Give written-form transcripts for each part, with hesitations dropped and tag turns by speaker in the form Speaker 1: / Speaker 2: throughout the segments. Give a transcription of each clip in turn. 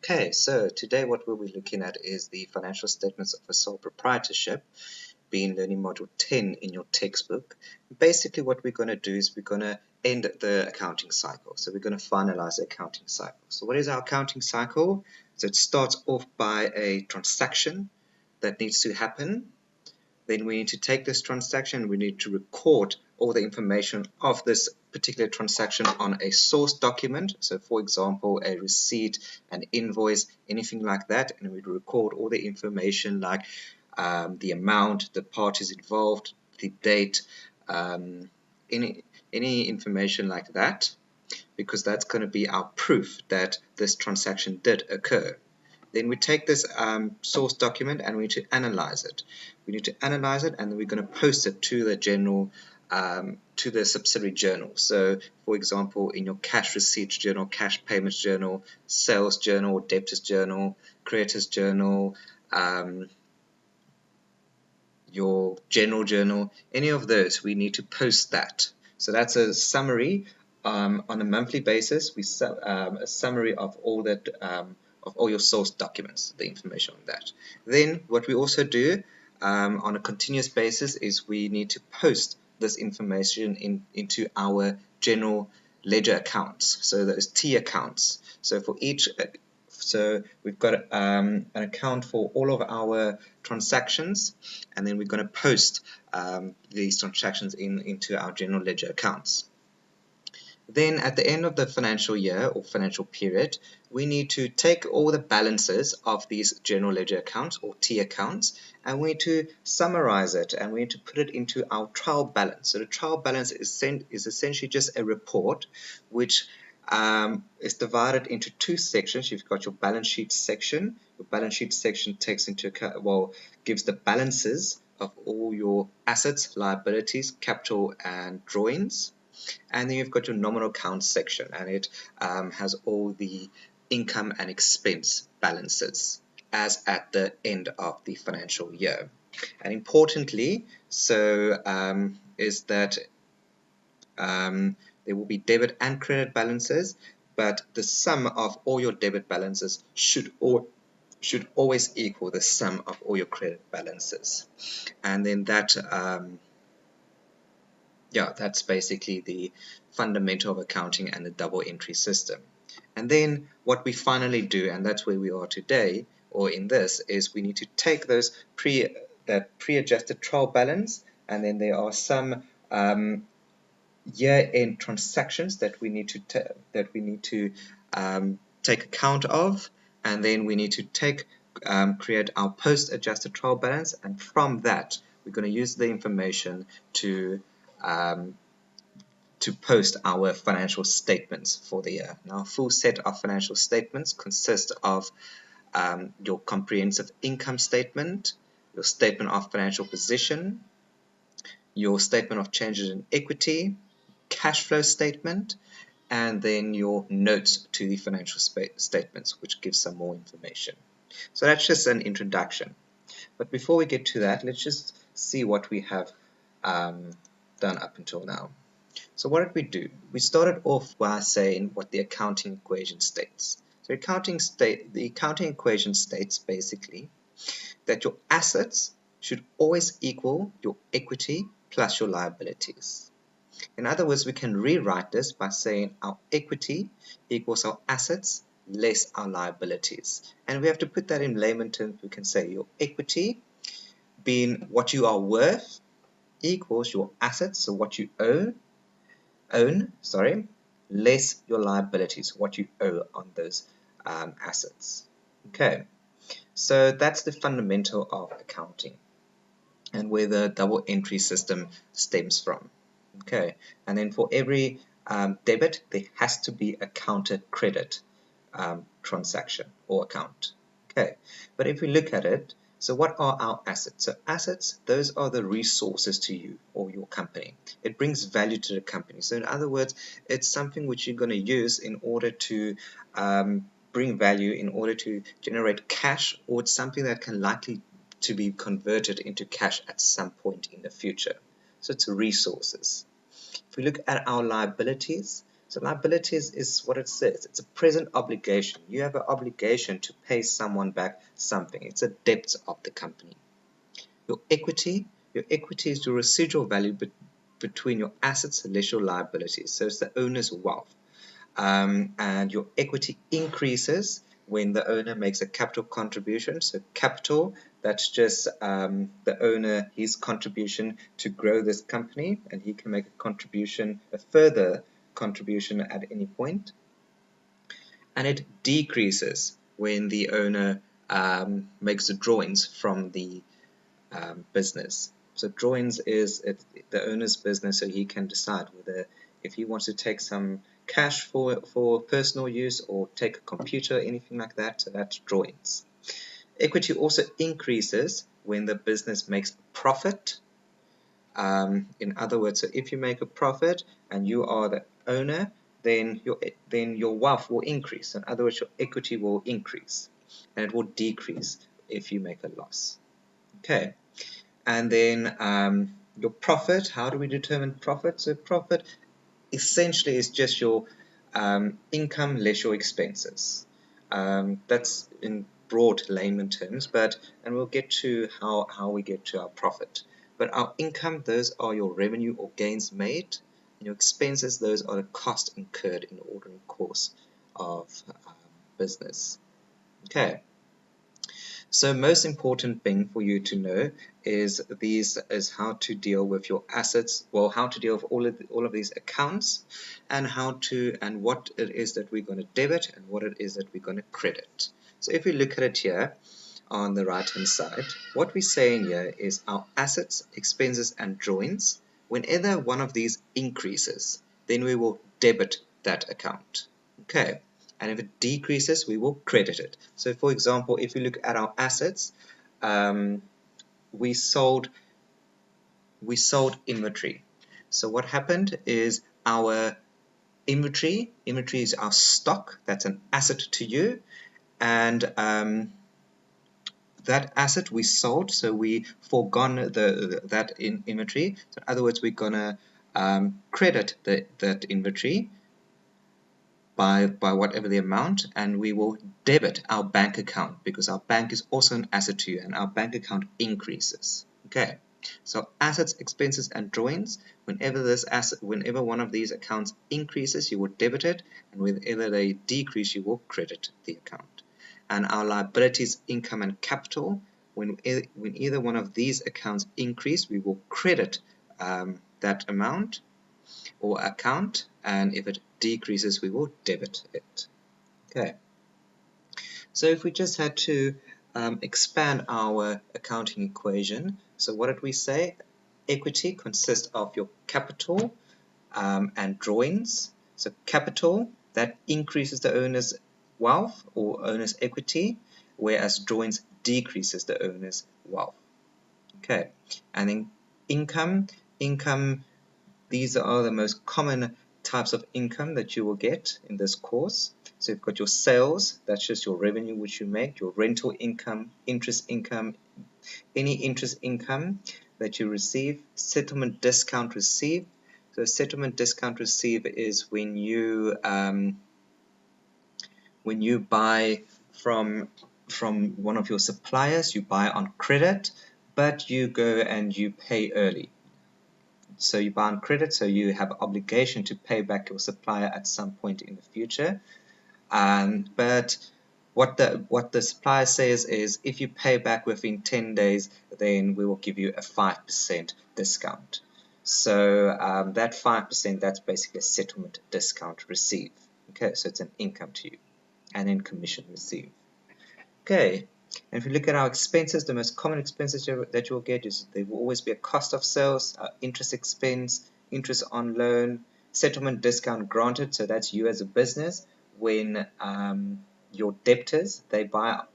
Speaker 1: Okay, so today what we'll be looking at is the financial statements of a sole proprietorship, being learning module 10 in your textbook. Basically what we're going to do is we're going to end the accounting cycle. So we're going to finalize the accounting cycle. So what is our accounting cycle? So it starts off by a transaction that needs to happen. Then we need to take this transaction, we need to record all the information of this particular transaction on a source document. So for example, a receipt, an invoice, anything like that, and we'd record all the information like the amount, the parties involved, the date, any information like that, because that's going to be our proof that this transaction did occur. Then we take this source document and we need to analyze it. We need to analyze it and then we're going to post it to the general, to the subsidiary journal. So, for example, in your cash receipts journal, cash payments journal, sales journal, debtors journal, creditors journal, your general journal, any of those, we need to post that. So that's a summary on a monthly basis. We a summary of all that. Of all your source documents, the information on that. Then what we also do on a continuous basis is we need to post this information into our general ledger accounts, so those T accounts. So for each, so we've got an account for all of our transactions, and then we're going to post these transactions into our general ledger accounts. Then at the end of the financial year or financial period, we need to take all the balances of these general ledger accounts or T accounts, and we need to summarize it and we need to put it into our trial balance. So the trial balance is essentially just a report which is divided into two sections. You've got your balance sheet section. Your balance sheet section takes into account, well, gives the balances of all your assets, liabilities, capital, and drawings. And then you've got your nominal account section, and it has all the income and expense balances as at the end of the financial year. And importantly, so is that there will be debit and credit balances, but the sum of all your debit balances should always equal the sum of all your credit balances. And then that that's basically the fundamental of accounting and the double entry system. And then what we finally do, and that's where we are today, or in this, is we need to take those pre-adjusted trial balance, and then there are some year-end transactions that we need to take account of, and then we need to create our post-adjusted trial balance, and from that we're going to use the information to post our financial statements for the year. Now, a full set of financial statements consist of your comprehensive income statement, your statement of financial position, your statement of changes in equity, cash flow statement, and then your notes to the financial statements, which gives some more information. So that's just an introduction. But before we get to that, let's just see what we have done up until now. So what did we do? We started off by saying what the accounting equation states. So the accounting equation states basically that your assets should always equal your equity plus your liabilities. In other words, we can rewrite this by saying our equity equals our assets less our liabilities. And we have to put that in layman terms. We can say your equity being what you are worth equals your assets, so what you own, less your liabilities, what you owe on those assets. Okay, so that's the fundamental of accounting and where the double entry system stems from. Okay, and then for every debit, there has to be a counter credit transaction or account. Okay, but if we look at it, so what are our assets? So assets, those are the resources to you or your company. It brings value to the company. So in other words, it's something which you're going to use in order to bring value, in order to generate cash, or it's something that can likely to be converted into cash at some point in the future. So it's resources. If we look at our liabilities, So liabilities is what it says. It's a present obligation. You have an obligation to pay someone back something. It's a debt of the company. Your equity is your residual value between your assets less your liabilities. So it's the owner's wealth. And your equity increases when the owner makes a capital contribution. So capital, that's just the owner, his contribution to grow this company, and he can make a contribution, a further contribution at any point. And it decreases when the owner makes the drawings from the business. So drawings is the owner's business, so he can decide whether if he wants to take some cash for personal use or take a computer, anything like that. So that's drawings. Equity also increases when the business makes a profit. In other words, so if you make a profit and you are the owner, then your wealth will increase. In other words, your equity will increase, and it will decrease if you make a loss. Okay. And then your profit, how do we determine profit? So profit essentially is just your income less your expenses. That's in broad layman terms, and we'll get to how we get to our profit. But our income, those are your revenue or gains made, and your expenses, those are the costs incurred in the ordinary course of business. Okay. So most important thing for you to know is how to deal with your assets, well, how to deal with all of these accounts, and what it is that we're going to debit and what it is that we're going to credit. So if we look at it here on the right hand side, what we're saying here is our assets, expenses, and drawings. Whenever one of these increases, then we will debit that account. Okay. And if it decreases, we will credit it. So for example, if you look at our assets, we sold inventory. So what happened is our inventory is our stock, that's an asset to you, and that asset we sold, so we forgone that inventory. So in other words, we're gonna credit that inventory by whatever the amount, and we will debit our bank account because our bank is also an asset to you, and our bank account increases. Okay, so assets, expenses, and drawings. Whenever one of these accounts increases, you will debit it, and whenever they decrease, you will credit the account. And our liabilities, income, and capital. When either one of these accounts increase, we will credit that amount or account, and if it decreases, we will debit it. Okay. So if we just had to expand our accounting equation, so what did we say? Equity consists of your capital and drawings. So capital, that increases the owner's wealth or owner's equity, whereas drawings decreases the owner's wealth. Okay, and then income, these are the most common types of income that you will get in this course. So you've got your sales, that's just your revenue which you make, your rental income, interest income, any interest income that you receive, settlement discount received. So settlement discount received is when you buy from one of your suppliers, you buy on credit, but you go and you pay early. So you buy on credit, so you have an obligation to pay back your supplier at some point in the future. But what the supplier says is, if you pay back within 10 days, then we will give you a 5% discount. So that 5%, that's basically a settlement discount received. Okay, so it's an income to you, and then commission received. Okay. And if you look at our expenses, the most common expenses that you will get is there will always be a cost of sales, interest expense, interest on loan, settlement discount granted. So that's you as a business when your debtors they buy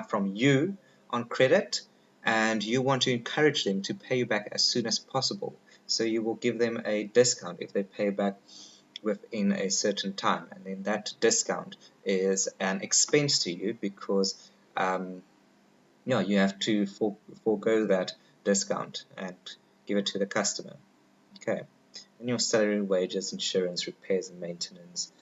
Speaker 1: from you on credit, and you want to encourage them to pay you back as soon as possible. So you will give them a discount if they pay back within a certain time, and then that discount is an expense to you because you have to forego that discount and give it to the customer. Okay, and your salary, wages, insurance, repairs and maintenance,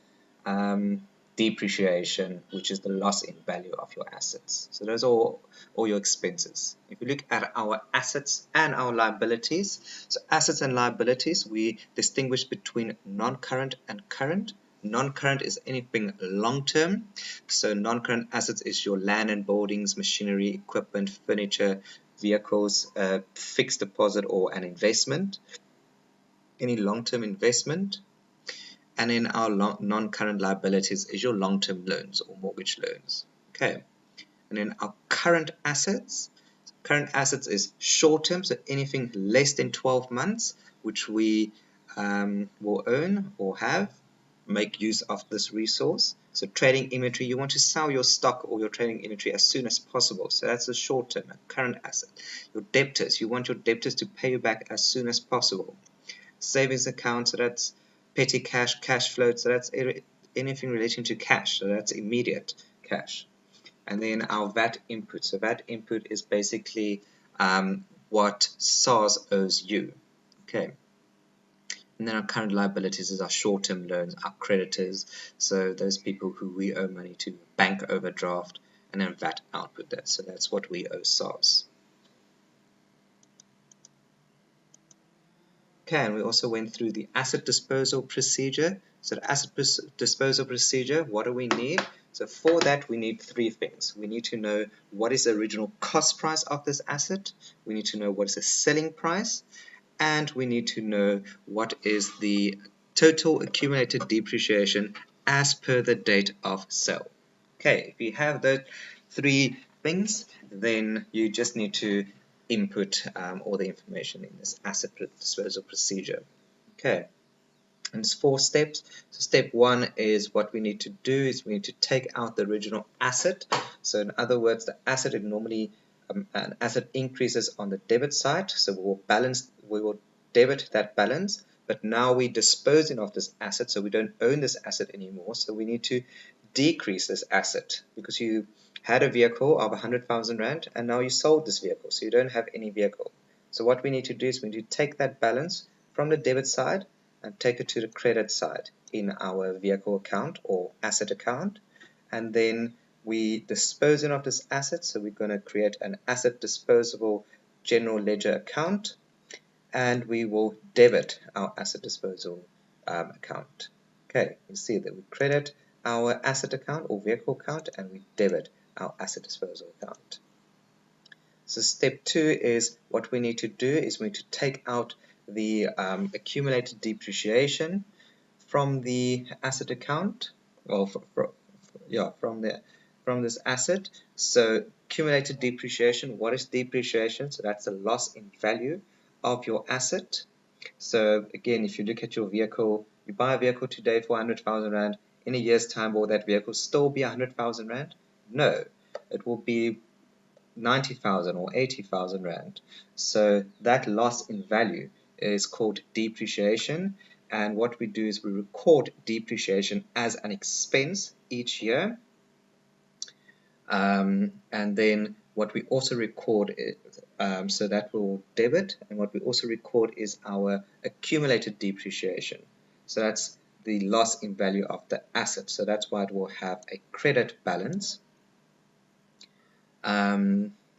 Speaker 1: um, depreciation, which is the loss in value of your assets. So those are all your expenses. If you look at our assets and our liabilities, so assets and liabilities, we distinguish between non-current and current. Non-current is anything long-term. So non-current assets is your land and buildings, machinery, equipment, furniture, vehicles, fixed deposit or an investment, any long-term investment. And in our non-current liabilities is your long-term loans or mortgage loans. Okay. And then our current assets is short-term, so anything less than 12 months, which we will own or have, make use of this resource. So trading inventory, you want to sell your stock or your trading inventory as soon as possible. So that's a short-term, a current asset. Your debtors, you want your debtors to pay you back as soon as possible. Savings account, so that's petty cash, cash flow, so that's anything relating to cash, so that's immediate cash. And then our VAT input, so VAT input is basically what SARS owes you. Okay. And then our current liabilities is our short-term loans, our creditors, so those people who we owe money to, bank overdraft, and then VAT output that, so that's what we owe SARS. Okay, and we also went through the asset disposal procedure. So the asset disposal procedure, what do we need? So for that, we need three things. We need to know what is the original cost price of this asset. We need to know what is the selling price. And we need to know what is the total accumulated depreciation as per the date of sale. Okay, if you have the three things, then you just need to input all the information in this asset disposal procedure. Okay, and it's 4 steps. So step 1 is what we need to do is we need to take out the original asset. So in other words, the asset normally an asset increases on the debit side, so we will debit that balance. But now we're disposing of this asset, so we don't own this asset anymore. So we need to decrease this asset because you had a vehicle of 100,000 Rand and now you sold this vehicle, so you don't have any vehicle. So what we need to do is we need to take that balance from the debit side and take it to the credit side in our vehicle account or asset account, and then we disposing of this asset, so we're going to create an asset disposable general ledger account, and we will debit our asset disposal account. Okay, you see that we credit our asset account or vehicle account and we debit our asset disposal account. So step 2 is what we need to do is we need to take out the accumulated depreciation from the asset account, or from this asset. So accumulated depreciation, what is depreciation? So that's the loss in value of your asset. So again, if you look at your vehicle, you buy a vehicle today for 100,000 Rand, in a year's time will that vehicle still be 100,000 Rand? No, it will be 90,000 or 80,000 Rand. So that loss in value is called depreciation, and what we do is we record depreciation as an expense each year, and then what we also record is, so that will debit, and what we also record is our accumulated depreciation. So that's the loss in value of the asset, so that's why it will have a credit balance,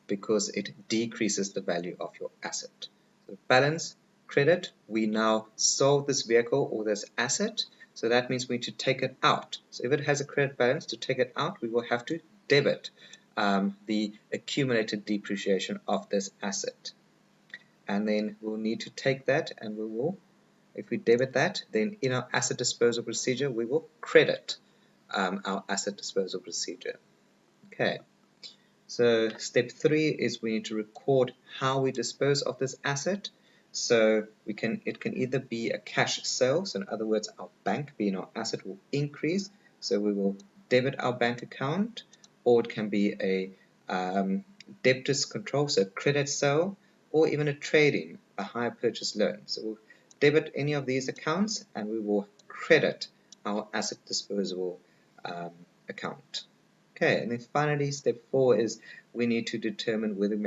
Speaker 1: because it decreases the value of your asset. So balance, credit, we now sold this vehicle or this asset, so that means we need to take it out. So if it has a credit balance, to take it out, we will have to debit the accumulated depreciation of this asset. And then we'll need to take that and we will, if we debit that, then in our asset disposal procedure, we will credit our asset disposal procedure. Okay. So step 3 is we need to record how we dispose of this asset. So it can either be a cash sale, so in other words, our bank, being our asset, will increase, so we will debit our bank account, or it can be a debtors control, so credit sale, or even a trading, a hire purchase loan. So we'll debit any of these accounts and we will credit our asset disposable account. Okay, and then finally, step 4 is we need to determine whether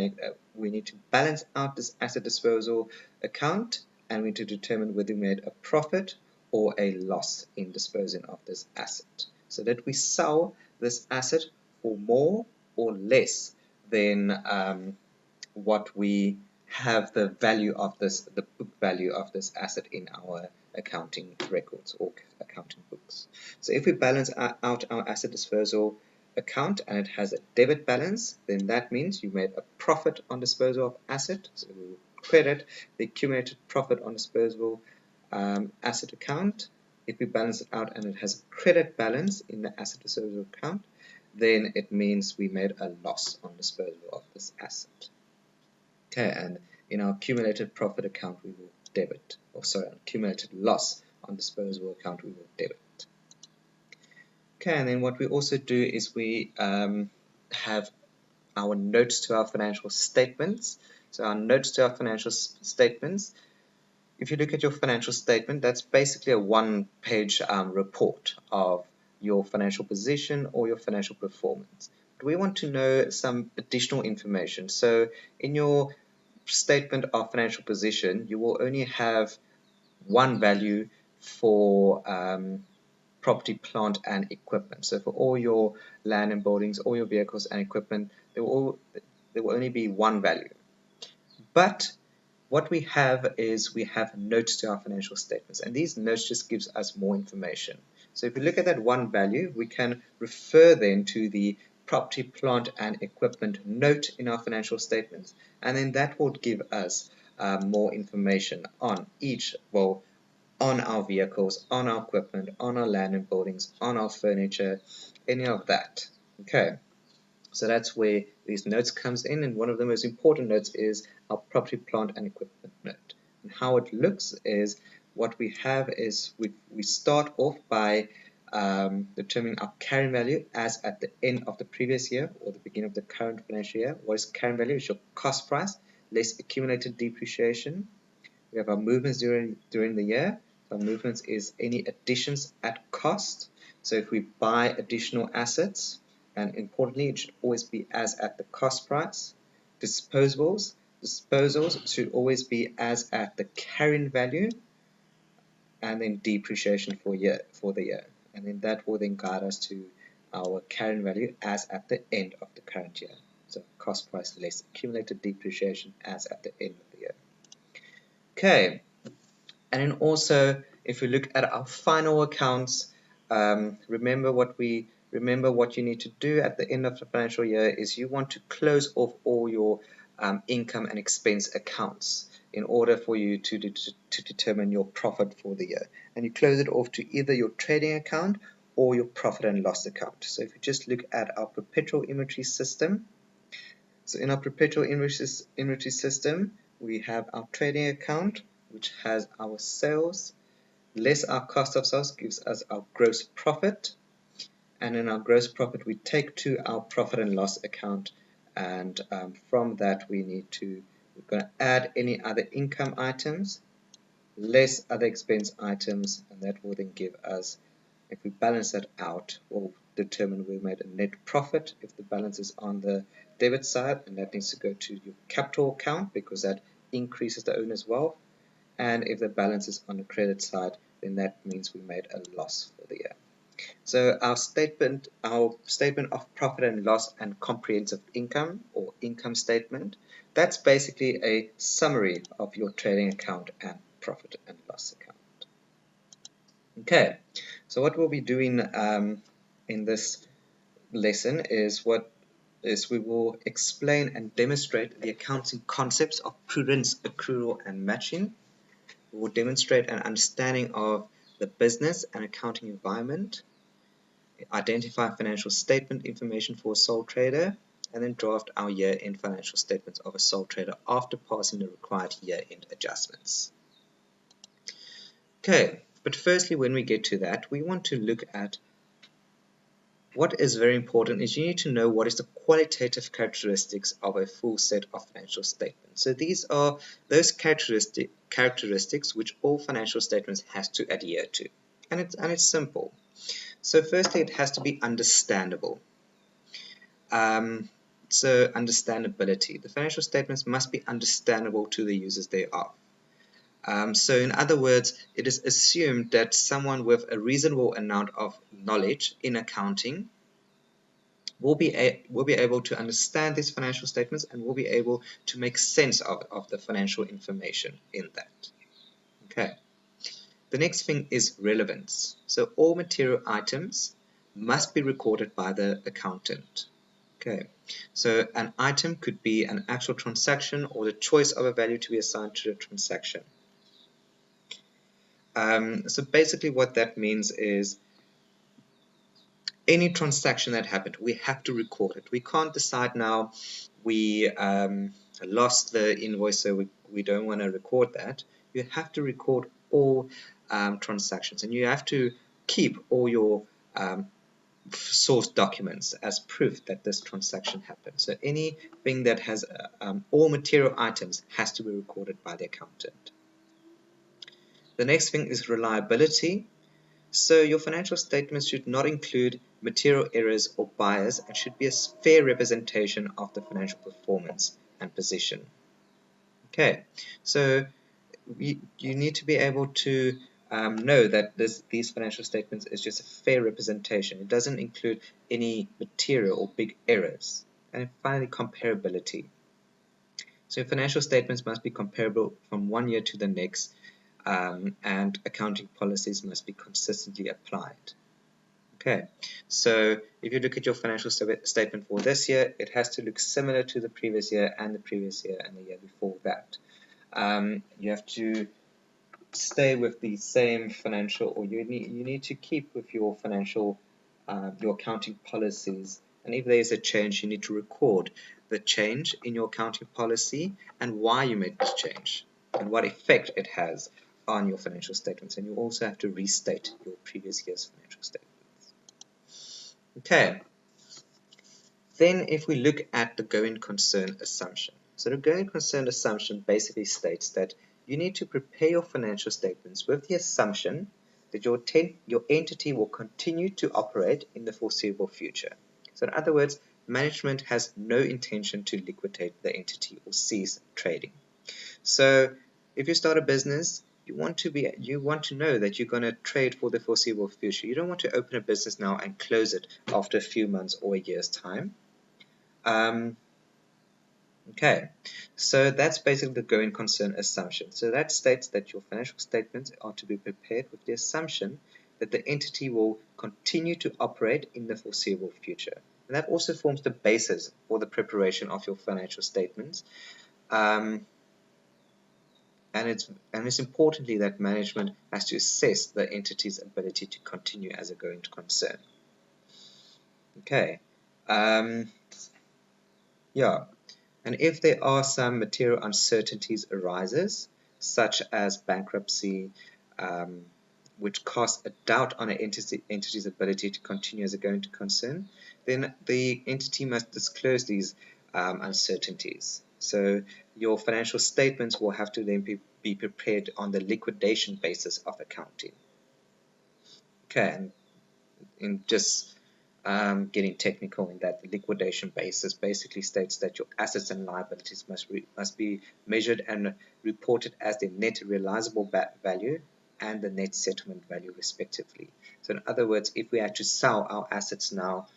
Speaker 1: we need to balance out this asset disposal account and we need to determine whether we made a profit or a loss in disposing of this asset. So that we sell this asset for more or less than what we have the value of this, the book value of this asset in our accounting records or accounting books. So if we balance out our asset disposal account and it has a debit balance, then that means you made a profit on disposal of asset. So we will credit the accumulated profit on disposal asset account. If we balance it out and it has a credit balance in the asset disposal account, then it means we made a loss on disposal of this asset. Okay, and in our accumulated profit account we will debit, or sorry, accumulated loss on disposal account we will debit. Okay, and then what we also do is we have our notes to our financial statements. So our notes to our financial statements, if you look at your financial statement, that's basically a one-page report of your financial position or your financial performance. But we want to know some additional information. So in your statement of financial position, you will only have one value for property, plant, and equipment. So for all your land and buildings, all your vehicles and equipment, there will only be one value. But what we have is we have notes to our financial statements, and these notes just gives us more information. So if we look at that one value, we can refer then to the property, plant, and equipment note in our financial statements, and then that will give us more information on each, well, on our vehicles, on our equipment, on our land and buildings, on our furniture, any of that. Okay. So that's where these notes comes in, and one of the most important notes is our property, plant, and equipment note. And how it looks is what we have is we start off by determining our carrying value as at the end of the previous year or the beginning of the current financial year. What is carrying value? It's your cost price less accumulated depreciation. We have our movements during the year. So our movements is any additions at cost. So if we buy additional assets, and importantly, it should always be as at the cost price. Disposals should always be as at the carrying value, and then depreciation for the year. And then that will then guide us to our carrying value as at the end of the current year. So cost price less accumulated depreciation as at the end of the year. Okay, and then also if we look at our final accounts, remember what you need to do at the end of the financial year is you want to close off all your income and expense accounts in order for you to determine your profit for the year. And you close it off to either your trading account or your profit and loss account. So if you just look at our perpetual inventory system, so in our perpetual inventory system, we have our trading account, which has our sales, less our cost of sales gives us our gross profit, and in our gross profit we take to our profit and loss account, and from that we're going to add any other income items, less other expense items, and that will then give us, if we balance that out, we'll determine we made a net profit if the balance is on the debit side, and that needs to go to your capital account because that increases the owner's wealth. And if the balance is on the credit side, then that means we made a loss for the year. So our statement of profit and loss and comprehensive income or income statement, that's basically a summary of your trading account and profit and loss account. Okay, so what we'll be doing in this lesson is we will explain and demonstrate the accounting concepts of prudence, accrual, and matching. We will demonstrate an understanding of the business and accounting environment, identify financial statement information for a sole trader, and then draft our year-end financial statements of a sole trader after passing the required year-end adjustments. Okay, but firstly, when we get to that, we want to look at what is very important is you need to know what is the qualitative characteristics of a full set of financial statements. So these are those characteristics which all financial statements has to adhere to. And it's simple. So firstly, it has to be understandable. So understandability. The financial statements must be understandable to the users thereof. So in other words, it is assumed that someone with a reasonable amount of knowledge in accounting will be able to understand these financial statements and will be able to make sense of the financial information in that. Okay. The next thing is relevance. So all material items must be recorded by the accountant. Okay, so an item could be an actual transaction or the choice of a value to be assigned to the transaction. So basically what that means is any transaction that happened, we have to record it. We can't decide now we lost the invoice, so we don't want to record that. You have to record all transactions, and you have to keep all your source documents as proof that this transaction happened. So anything that has all material items has to be recorded by the accountant. The next thing is reliability. So your financial statements should not include material errors or bias and should be a fair representation of the financial performance and position. Okay, so you need to be able to know that these financial statements is just a fair representation. It doesn't include any material or big errors. And finally, comparability. So financial statements must be comparable from one year to the next, and accounting policies must be consistently applied. Okay, so if you look at your financial statement for this year, it has to look similar to the previous year and the previous year and the year before that. You have to stay with the same financial, or you need to keep with your financial, your accounting policies. And if there is a change, you need to record the change in your accounting policy and why you made this change and what effect it has on your financial statements. And you also have to restate your previous year's financial statements. Okay. Then if we look at the going concern assumption. So the going concern assumption basically states that you need to prepare your financial statements with the assumption that your entity will continue to operate in the foreseeable future. So in other words, management has no intention to liquidate the entity or cease trading. So if you start a business, you want to know that you're going to trade for the foreseeable future. You don't want to open a business now and close it after a few months or a year's time. Okay, so that's basically the going concern assumption. So that states that your financial statements are to be prepared with the assumption that the entity will continue to operate in the foreseeable future. And that also forms the basis for the preparation of your financial statements. And it's importantly that management has to assess the entity's ability to continue as a going concern. Okay. Yeah. And if there are some material uncertainties arises, such as bankruptcy, which casts a doubt on an entity's ability to continue as a going concern, then the entity must disclose these uncertainties. So your financial statements will have to then be prepared on the liquidation basis of accounting. Okay, and in just getting technical in that, the liquidation basis basically states that your assets and liabilities must be measured and reported as the net realizable value and the net settlement value respectively. So in other words, if we had to sell our assets now,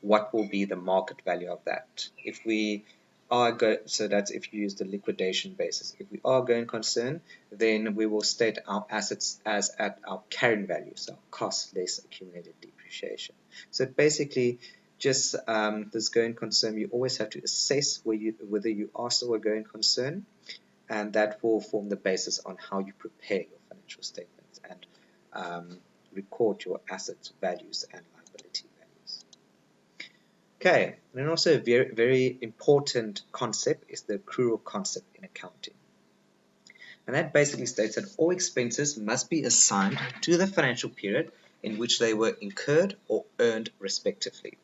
Speaker 1: what will be the market value of that? If we are so that's if you use the liquidation basis. If we are going concern, then we will state our assets as at our carrying value, so cost less accumulated depreciation. So basically, just this going concern, you always have to assess whether you are still a going concern, and that will form the basis on how you prepare your financial statements and record your assets, values, and liability values. Okay, and then also a very, very important concept is the accrual concept in accounting. And that basically states that all expenses must be assigned to the financial period in which they were incurred or earned respectively.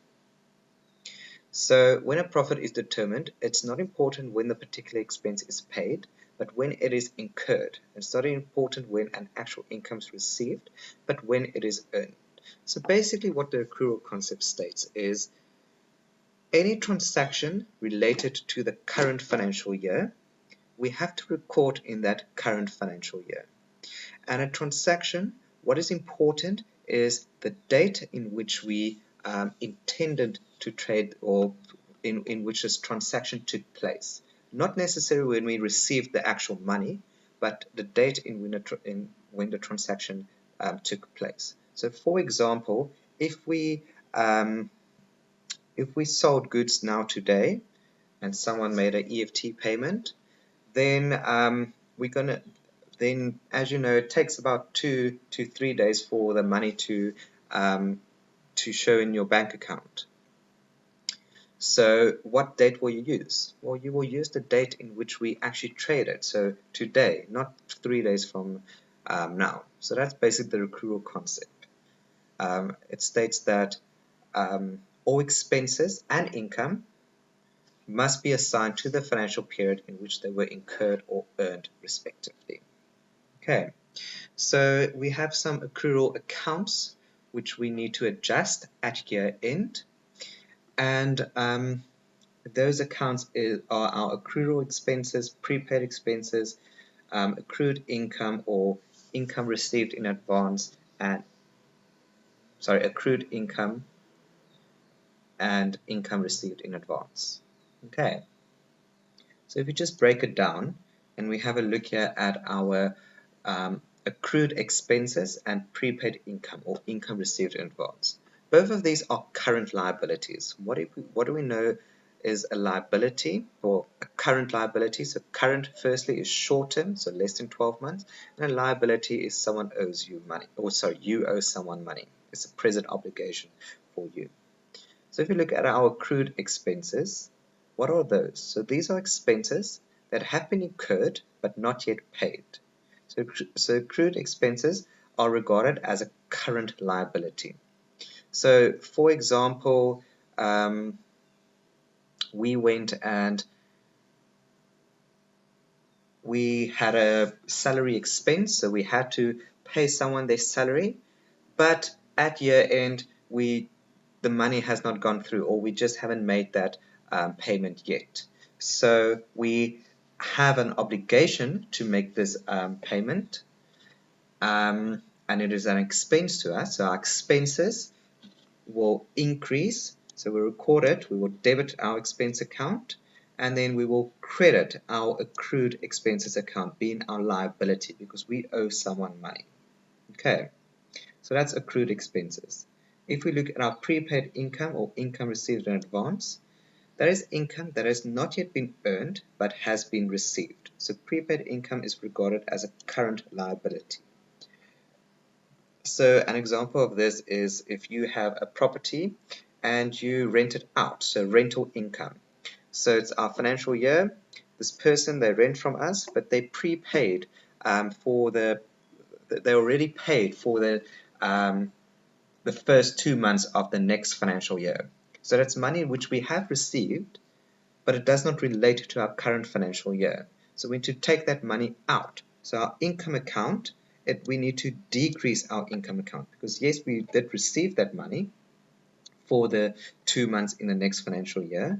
Speaker 1: So when a profit is determined, it's not important when the particular expense is paid, but when it is incurred. It's not important when an actual income is received, but when it is earned. So basically what the accrual concept states is any transaction related to the current financial year we have to record in that current financial year. And a transaction, what is important is the date in which we intended to trade, or in which this transaction took place. Not necessarily when we received the actual money, but the date in when the transaction took place. So for example, if we sold goods now today and someone made an EFT payment, then as you know, it takes about 2 to 3 days for the money to show in your bank account. So what date will you use? Well, you will use the date in which we actually traded, so today, not 3 days from now. So that's basically the accrual concept. It states that all expenses and income must be assigned to the financial period in which they were incurred or earned respectively. Okay, so we have some accrual accounts which we need to adjust at year end, and those accounts are our accrual expenses, prepaid expenses, accrued income or income received in advance, and accrued income and income received in advance. Okay, so if you just break it down and we have a look here at our accrued expenses and prepaid income or income received in advance. Both of these are current liabilities. What do we know is a liability or a current liability? So current, firstly, is short term, so less than 12 months, and a liability is someone owes you money, or sorry, you owe someone money. It's a present obligation for you. So if you look at our accrued expenses, what are those? So these are expenses that have been incurred but not yet paid. So accrued expenses are regarded as a current liability. So for example, we went and we had a salary expense, so we had to pay someone their salary, but at year end the money has not gone through, or we just haven't made that payment yet. So we have an obligation to make this payment, and it is an expense to us. So our expenses will increase. So we record it, we will debit our expense account, and then we will credit our accrued expenses account, being our liability, because we owe someone money. Okay, so that's accrued expenses. If we look at our prepaid income or income received in advance, that is income that has not yet been earned but has been received. So prepaid income is regarded as a current liability. So an example of this is if you have a property and you rent it out, so rental income. So it's our financial year, this person, they rent from us, but they prepaid they already paid for the first 2 months of the next financial year. So that's money which we have received, but it does not relate to our current financial year. So we need to take that money out. So our income account, we need to decrease our income account, because yes, we did receive that money for the 2 months in the next financial year,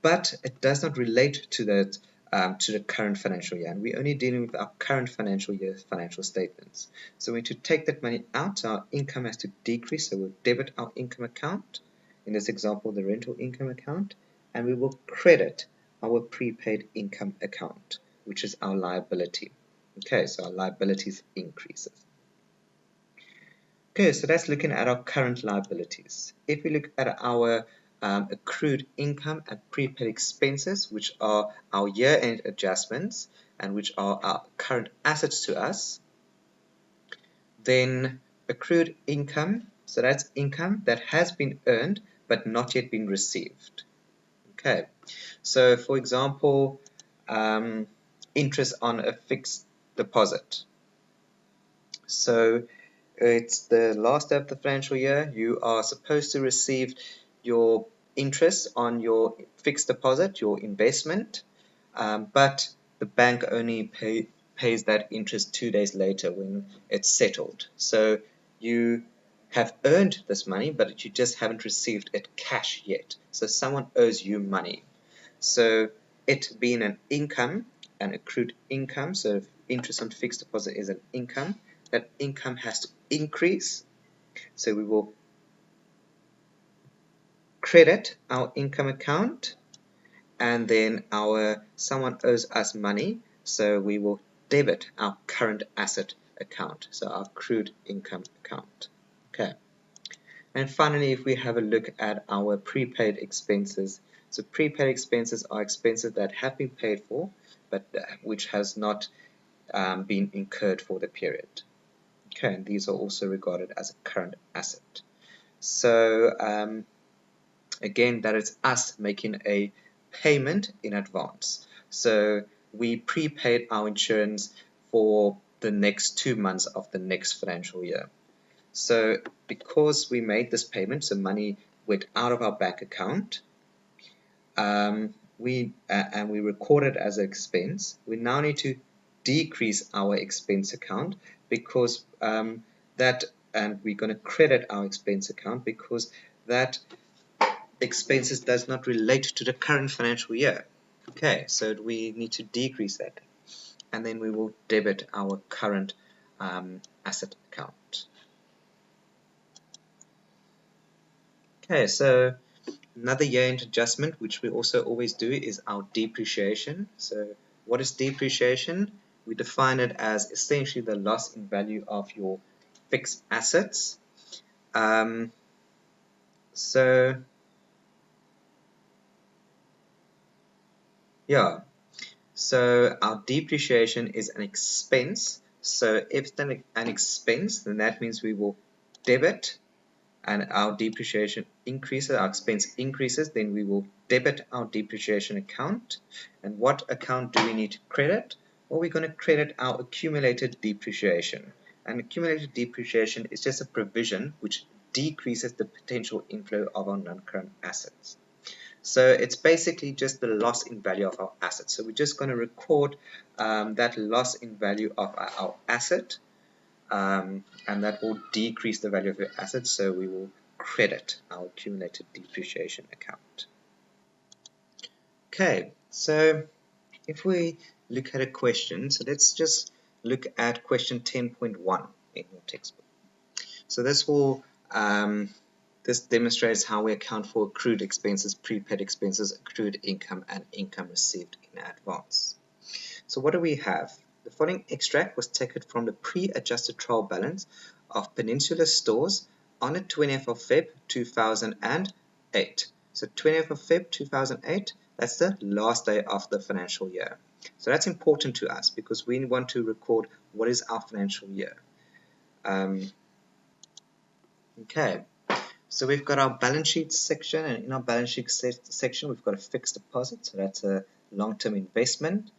Speaker 1: but it does not relate to the current financial year, and we're only dealing with our current financial year financial statements. So we need to take that money out, so our income has to decrease, so we'll debit our income account, in this example the rental income account, and we will credit our prepaid income account, which is our liability. Okay, so our liabilities increases. Okay, so that's looking at our current liabilities. If we look at our accrued income and prepaid expenses, which are our year-end adjustments and which are our current assets to us, then accrued income, so that's income that has been earned but not yet been received. Okay, so for example, interest on a fixed deposit. So it's the last day of the financial year, you are supposed to receive your interest on your fixed deposit, your investment, but the bank only pays that interest 2 days later when it's settled. So you have earned this money, but you just haven't received it cash yet. So someone owes you money. So it being an income an accrued income. So if interest on fixed deposit is an income, that income has to increase. So we will credit our income account, and then someone owes us money, so we will debit our current asset account, so our accrued income account. Okay. And finally, if we have a look at our prepaid expenses, so prepaid expenses are expenses that have been paid for, but which has not been incurred for the period. Okay, and these are also regarded as a current asset. So again, that is us making a payment in advance. So we prepaid our insurance for the next 2 months of the next financial year. So because we made this payment, so money went out of our bank account, and we record it as an expense, we now need to decrease our expense account because and we're going to credit our expense account because that expenses does not relate to the current financial year. Okay, so we need to decrease that, and then we will debit our current asset account. Okay, so another year-end adjustment, which we also always do, is our depreciation. So what is depreciation? We define it as essentially the loss in value of your fixed assets. So yeah, so our depreciation is an expense. So if it's an expense, then that means we will debit, and our depreciation increases, our expense increases, then we will debit our depreciation account. And what account do we need to credit? Well, we're going to credit our accumulated depreciation. And accumulated depreciation is just a provision which decreases the potential inflow of our non-current assets. So it's basically just the loss in value of our assets. So we're just going to record that loss in value of our asset, and that will decrease the value of your assets, so we will credit our accumulated depreciation account. Okay, so if we look at a question, so let's just look at question 10.1 in your textbook. So this demonstrates how we account for accrued expenses, prepaid expenses, accrued income, and income received in advance. So what do we have? The following extract was taken from the pre-adjusted trial balance of Peninsula Stores on the 20th of Feb 2008. So 20th of Feb 2008, that's the last day of the financial year. So that's important to us because we want to record what is our financial year. Okay, so we've got our balance sheet section, and in our balance sheet section we've got a fixed deposit, so that's a long-term investment.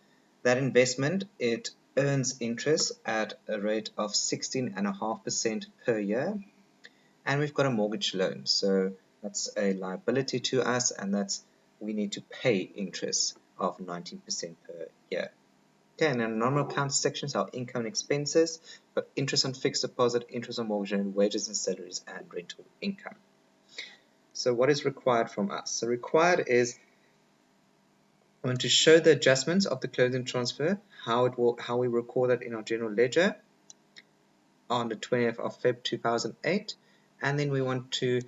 Speaker 1: That investment, it earns interest at a rate of 16.5% per year, and we've got a mortgage loan, so that's a liability to us, and we need to pay interest of 19% per year. Okay, and in the normal account sections, our income and expenses, but interest on fixed deposit, interest on mortgage loan, wages and salaries, and rental income. So what is required from us? So required is I want to show the adjustments of the closing transfer, how we record that in our general ledger on the 20th of Feb 2008, and then we want to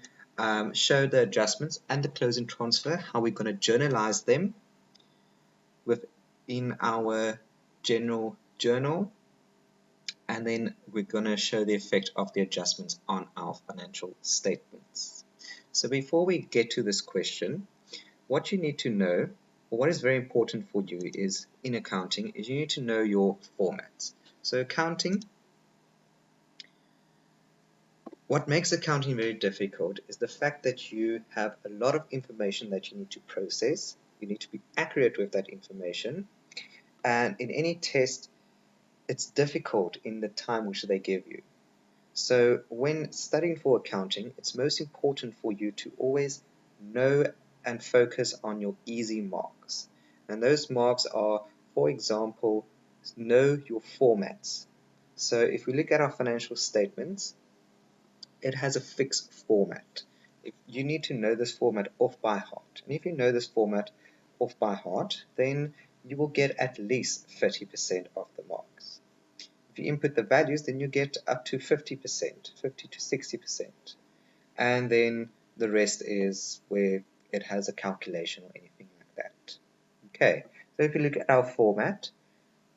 Speaker 1: show the adjustments and the closing transfer, how we're going to journalize them within our general journal, and then we're going to show the effect of the adjustments on our financial statements. So before we get to this question, what you need to know, or what is very important for you is in accounting, is you need to know your formats. So accounting, what makes accounting very difficult is the fact that you have a lot of information that you need to process. You need to be accurate with that information, and in any test it's difficult in the time which they give you. So when studying for accounting, it's most important for you to always know and focus on your easy marks. And those marks are, for example, know your formats. So if we look at our financial statements, it has a fixed format. You need to know this format off by heart. And if you know this format off by heart, then you will get at least 30% of the marks. If you input the values, then you get up to 50%, 50 to 60%. And then the rest is where it has a calculation or anything like that. Okay, so if you look at our format,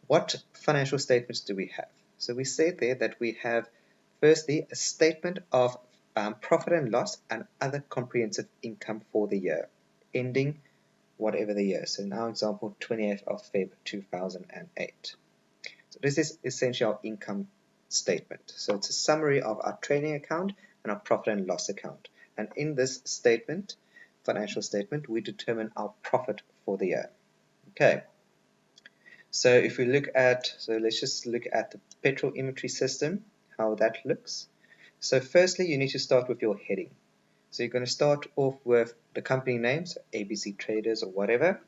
Speaker 1: what financial statements do we have? So we said there that we have firstly a statement of profit and loss and other comprehensive income for the year, ending whatever the year. So in our example, 28th of Feb 2008. So this is essentially our income statement. So it's a summary of our trading account and our profit and loss account. And in this statement, financial statement, we determine our profit for the year. Okay. So if we look at, let's just look at the petrol inventory system, how that looks. So firstly, you need to start with your heading. So you're going to start off with the company names, ABC Traders or whatever,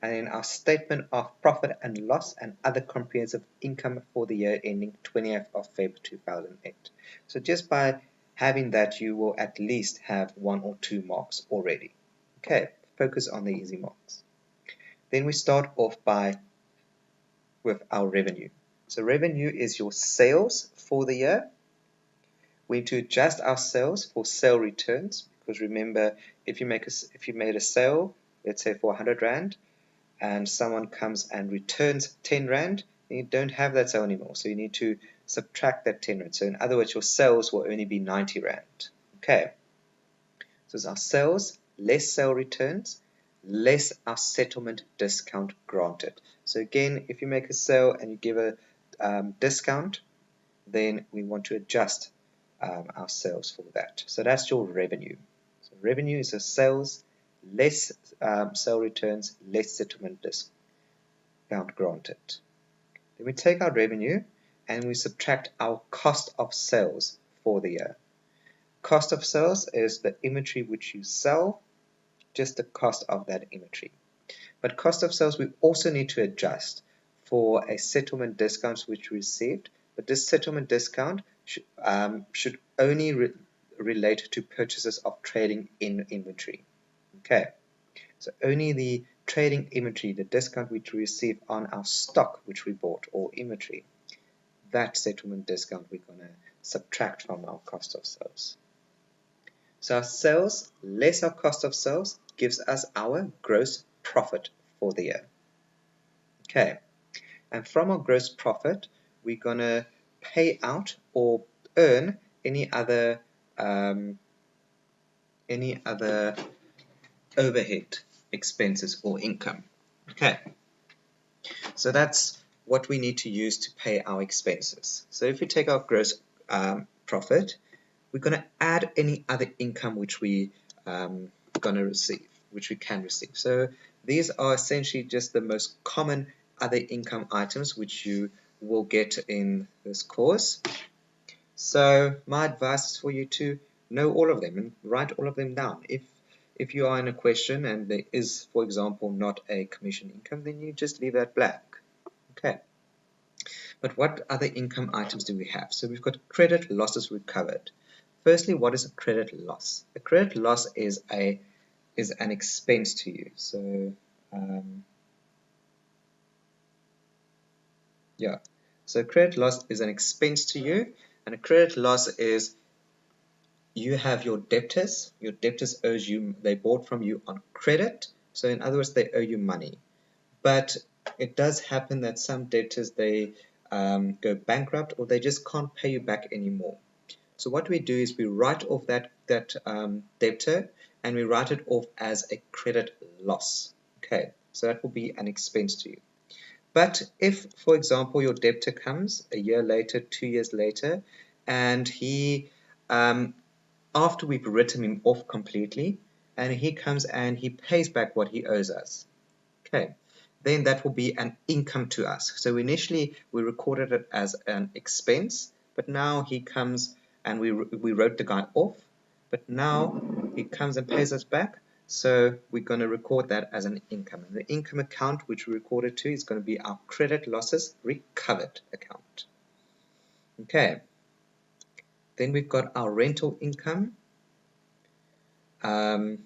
Speaker 1: and then our statement of profit and loss and other comprehensive income for the year ending 20th of February 2008. So just by having that, you will at least have 1 or 2 marks already. Okay, focus on the easy marks. Then we start off with our revenue. So revenue is your sales for the year. We need to adjust our sales for sale returns, because remember, if you made a sale, let's say for 100 Rand, and someone comes and returns 10 Rand, then you don't have that sale anymore. So you need to subtract that 10 Rand. So in other words, your sales will only be 90 Rand. Okay. So it's our sales less sale returns less our settlement discount granted. So again, if you make a sale and you give a discount, then we want to adjust our sales for that. So that's your revenue. So revenue is a sales less sale returns less settlement discount granted. Then we take our revenue and we subtract our cost of sales for the year. Cost of sales is the inventory which you sell, just the cost of that inventory. But cost of sales we also need to adjust for a settlement discount which we received, but this settlement discount should only relate to purchases of trading in inventory. Okay, so only the trading inventory, the discount which we receive on our stock which we bought or inventory, that settlement discount we're going to subtract from our cost of sales. So our sales less our cost of sales gives us our gross profit for the year. Okay, and from our gross profit, we're going to pay out or earn any other overhead expenses or income. Okay, so that's what we need to use to pay our expenses. So if we take our gross profit, we're going to add any other income which we going to receive, which we can receive. So these are essentially just the most common other income items which you will get in this course. So my advice is for you to know all of them and write all of them down. If you are in a question and there is, for example, not a commission income, then you just leave that blank. Okay. But what other income items do we have? So we've got credit losses recovered. Firstly, what is a credit loss? A credit loss is an expense to you. So so credit loss is an expense to you, and a credit loss is you have your debtors owes you, they bought from you on credit, so in other words they owe you money. But it does happen that some debtors, they go bankrupt or they just can't pay you back anymore. So what we do is we write off that debtor and we write it off as a credit loss. Okay, so that will be an expense to you. But if, for example, your debtor comes a year later, 2 years later, and he, after we've written him off completely, and he comes and he pays back what he owes us, okay, then that will be an income to us. So initially we recorded it as an expense, but now he comes and we wrote the guy off, but now he comes and pays us back, so we're going to record that as an income. And the income account which we recorded to is going to be our credit losses recovered account. Okay, then we've got our rental income, our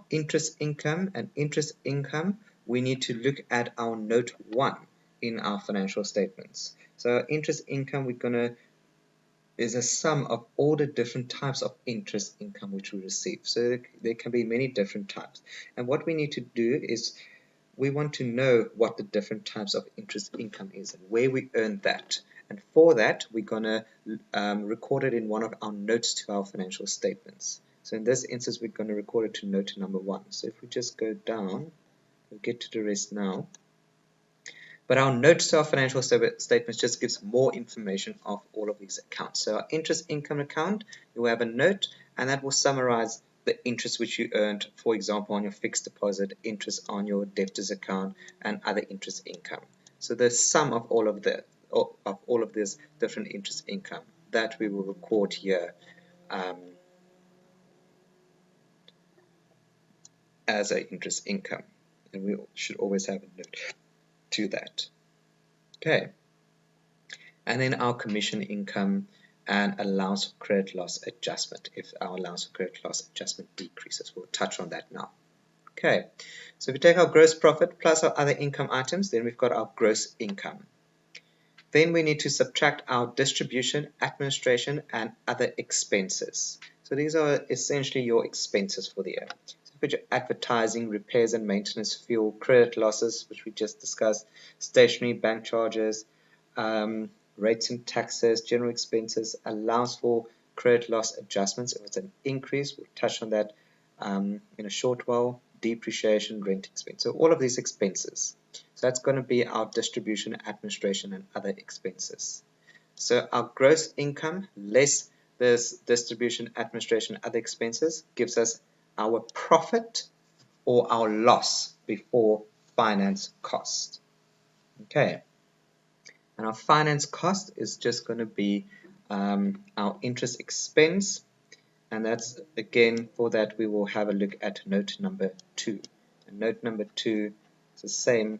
Speaker 1: interest income, and interest income we need to look at our note 1 in our financial statements. So interest income, we're going to is a sum of all the different types of interest income which we receive. So there can be many different types. And what we need to do is we want to know what the different types of interest income is and where we earn that. And for that, we're going to record it in one of our notes to our financial statements. So in this instance, we're going to record it to note number 1. So if we just go down, we'll get to the rest now. But our notes to our financial statements just gives more information of all of these accounts. So our interest income account, you will have a note, and that will summarize the interest which you earned, for example, on your fixed deposit, interest on your debtors account, and other interest income. So the sum of all of this different interest income that we will record here as an interest income, and we should always have a note to that. Okay, and then our commission income and allowance for credit loss adjustment. If our allowance for credit loss adjustment decreases, we'll touch on that now. Okay, so if we take our gross profit plus our other income items, then we've got our gross income. Then we need to subtract our distribution, administration, and other expenses. So these are essentially your expenses for the year. So put your advertising, repairs and maintenance, fuel, credit losses, which we just discussed, stationery, bank charges, rates and taxes, general expenses, allowance for credit loss adjustments. If it's an increase, we'll touch on that in a short while. Depreciation, rent expense. So all of these expenses. So that's going to be our distribution, administration, and other expenses. So our gross income less this distribution, administration, other expenses gives us our profit or our loss before finance cost. Okay. And our finance cost is just going to be our interest expense. And that's, again, for that we will have a look at note number 2. And note number 2 is the same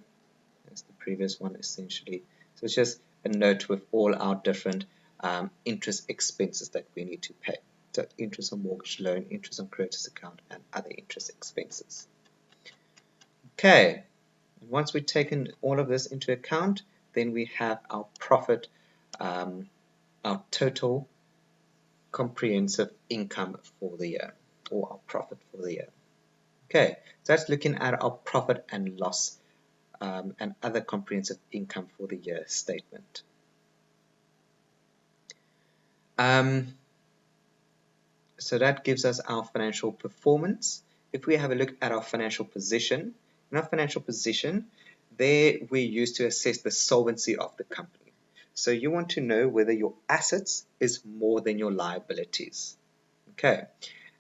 Speaker 1: as the previous one, essentially. So it's just a note with all our different interest expenses that we need to pay. So interest on mortgage loan, interest on creditors account, and other interest expenses. Okay, and once we've taken all of this into account, then we have our profit, our total comprehensive income for the year, or our profit for the year. Okay, so that's looking at our profit and loss and other comprehensive income for the year statement. So that gives us our financial performance. If we have a look at our financial position, in our financial position, there we use to assess the solvency of the company. So you want to know whether your assets is more than your liabilities. Okay,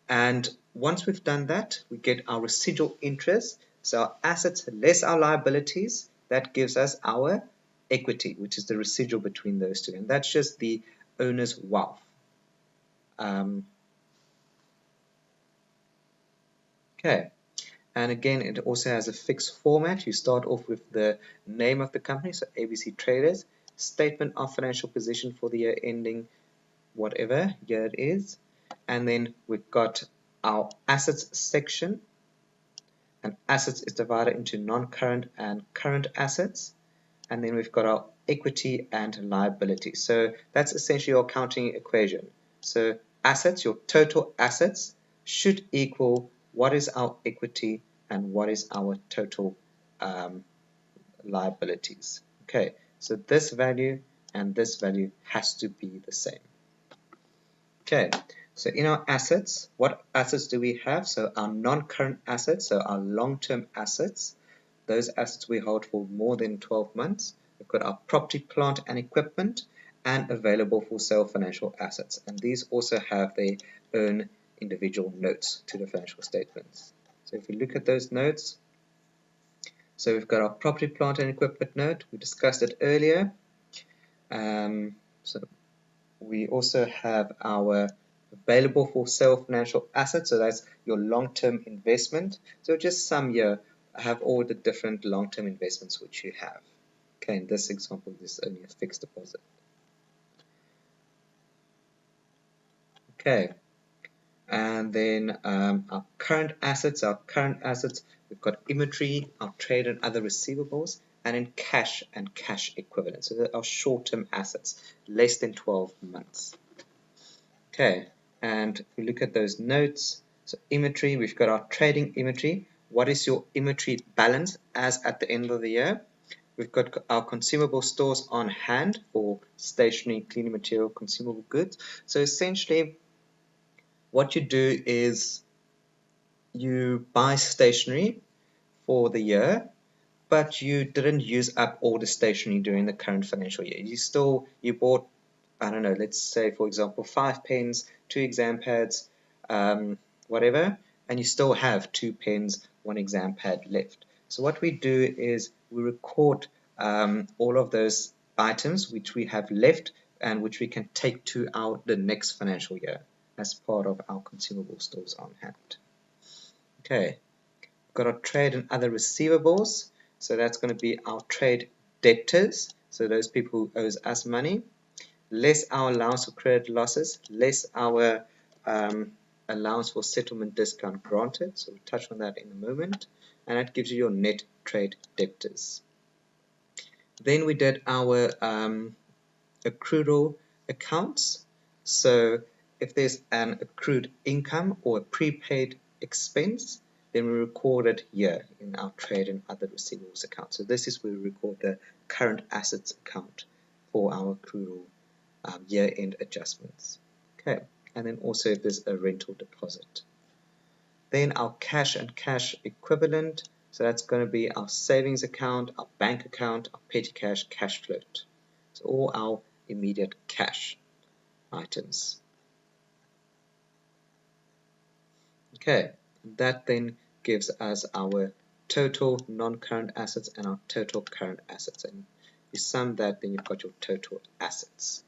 Speaker 1: and once we've done that, we get our residual interest. So our assets less our liabilities, that gives us our equity, which is the residual between those two. And that's just the owner's wealth. Okay, and again, it also has a fixed format. You start off with the name of the company, so ABC Traders, statement of financial position for the year ending whatever year it is, and then we've got our assets section, and assets is divided into non-current and current assets, and then we've got our equity and liability. So that's essentially your accounting equation. So assets, your total assets, should equal what is our equity and what is our total liabilities. Okay, so this value and this value has to be the same. Okay, so in our assets, what assets do we have? So our non-current assets, so our long-term assets, those assets we hold for more than 12 months. We've got our property, plant and equipment, and available for sale financial assets. And these also have their own individual notes to the financial statements. So if we look at those notes, so we've got our property, plant and equipment note. We discussed it earlier. So we also have our available for sale financial assets. So that's your long-term investment. So just sum here, I have all the different long-term investments which you have. Okay, in this example, this is only a fixed deposit. Okay, And then our current assets, we've got inventory, our trade and other receivables, and then cash and cash equivalents. So that are short-term assets, less than 12 months. Okay, and if we look at those notes, so inventory, we've got our trading inventory. What is your inventory balance as at the end of the year? We've got our consumable stores on hand for stationery, cleaning material, consumable goods. So essentially, what you do is you buy stationery for the year, but you didn't use up all the stationery during the current financial year. You bought, I don't know, let's say for example 5 pens, 2 exam pads, whatever, and you still have 2 pens, 1 exam pad left. So what we do is we record all of those items which we have left and which we can take to the next financial year as part of our consumable stores on hand. Okay, we've got our trade and other receivables. So that's going to be our trade debtors, so those people who owe us money, less our allowance for credit losses, less our allowance for settlement discount granted. So we'll touch on that in a moment. And that gives you your net trade debtors. Then we did our accrual accounts. So if there's an accrued income or a prepaid expense, then we record it here in our trade and other receivables account. So this is where we record the current assets account for our accrual year-end adjustments. Okay, and then also if there's a rental deposit. Then our cash and cash equivalent, so that's going to be our savings account, our bank account, our petty cash, cash float. So all our immediate cash items. Okay, that then gives us our total non-current assets and our total current assets. And you sum that, then you've got your total assets.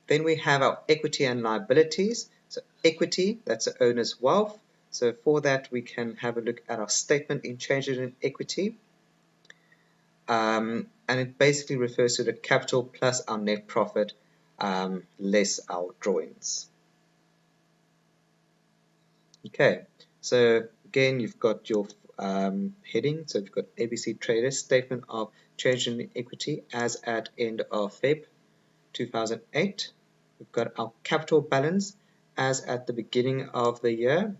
Speaker 1: Then we have our equity and liabilities. So equity, that's the owner's wealth. So for that, we can have a look at our statement in changes in equity. And it basically refers to the capital plus our net profit less our drawings. Okay, so again, you've got your heading. So you've got ABC Traders statement of change in equity as at end of Feb 2008. We've got our capital balance as at the beginning of the year.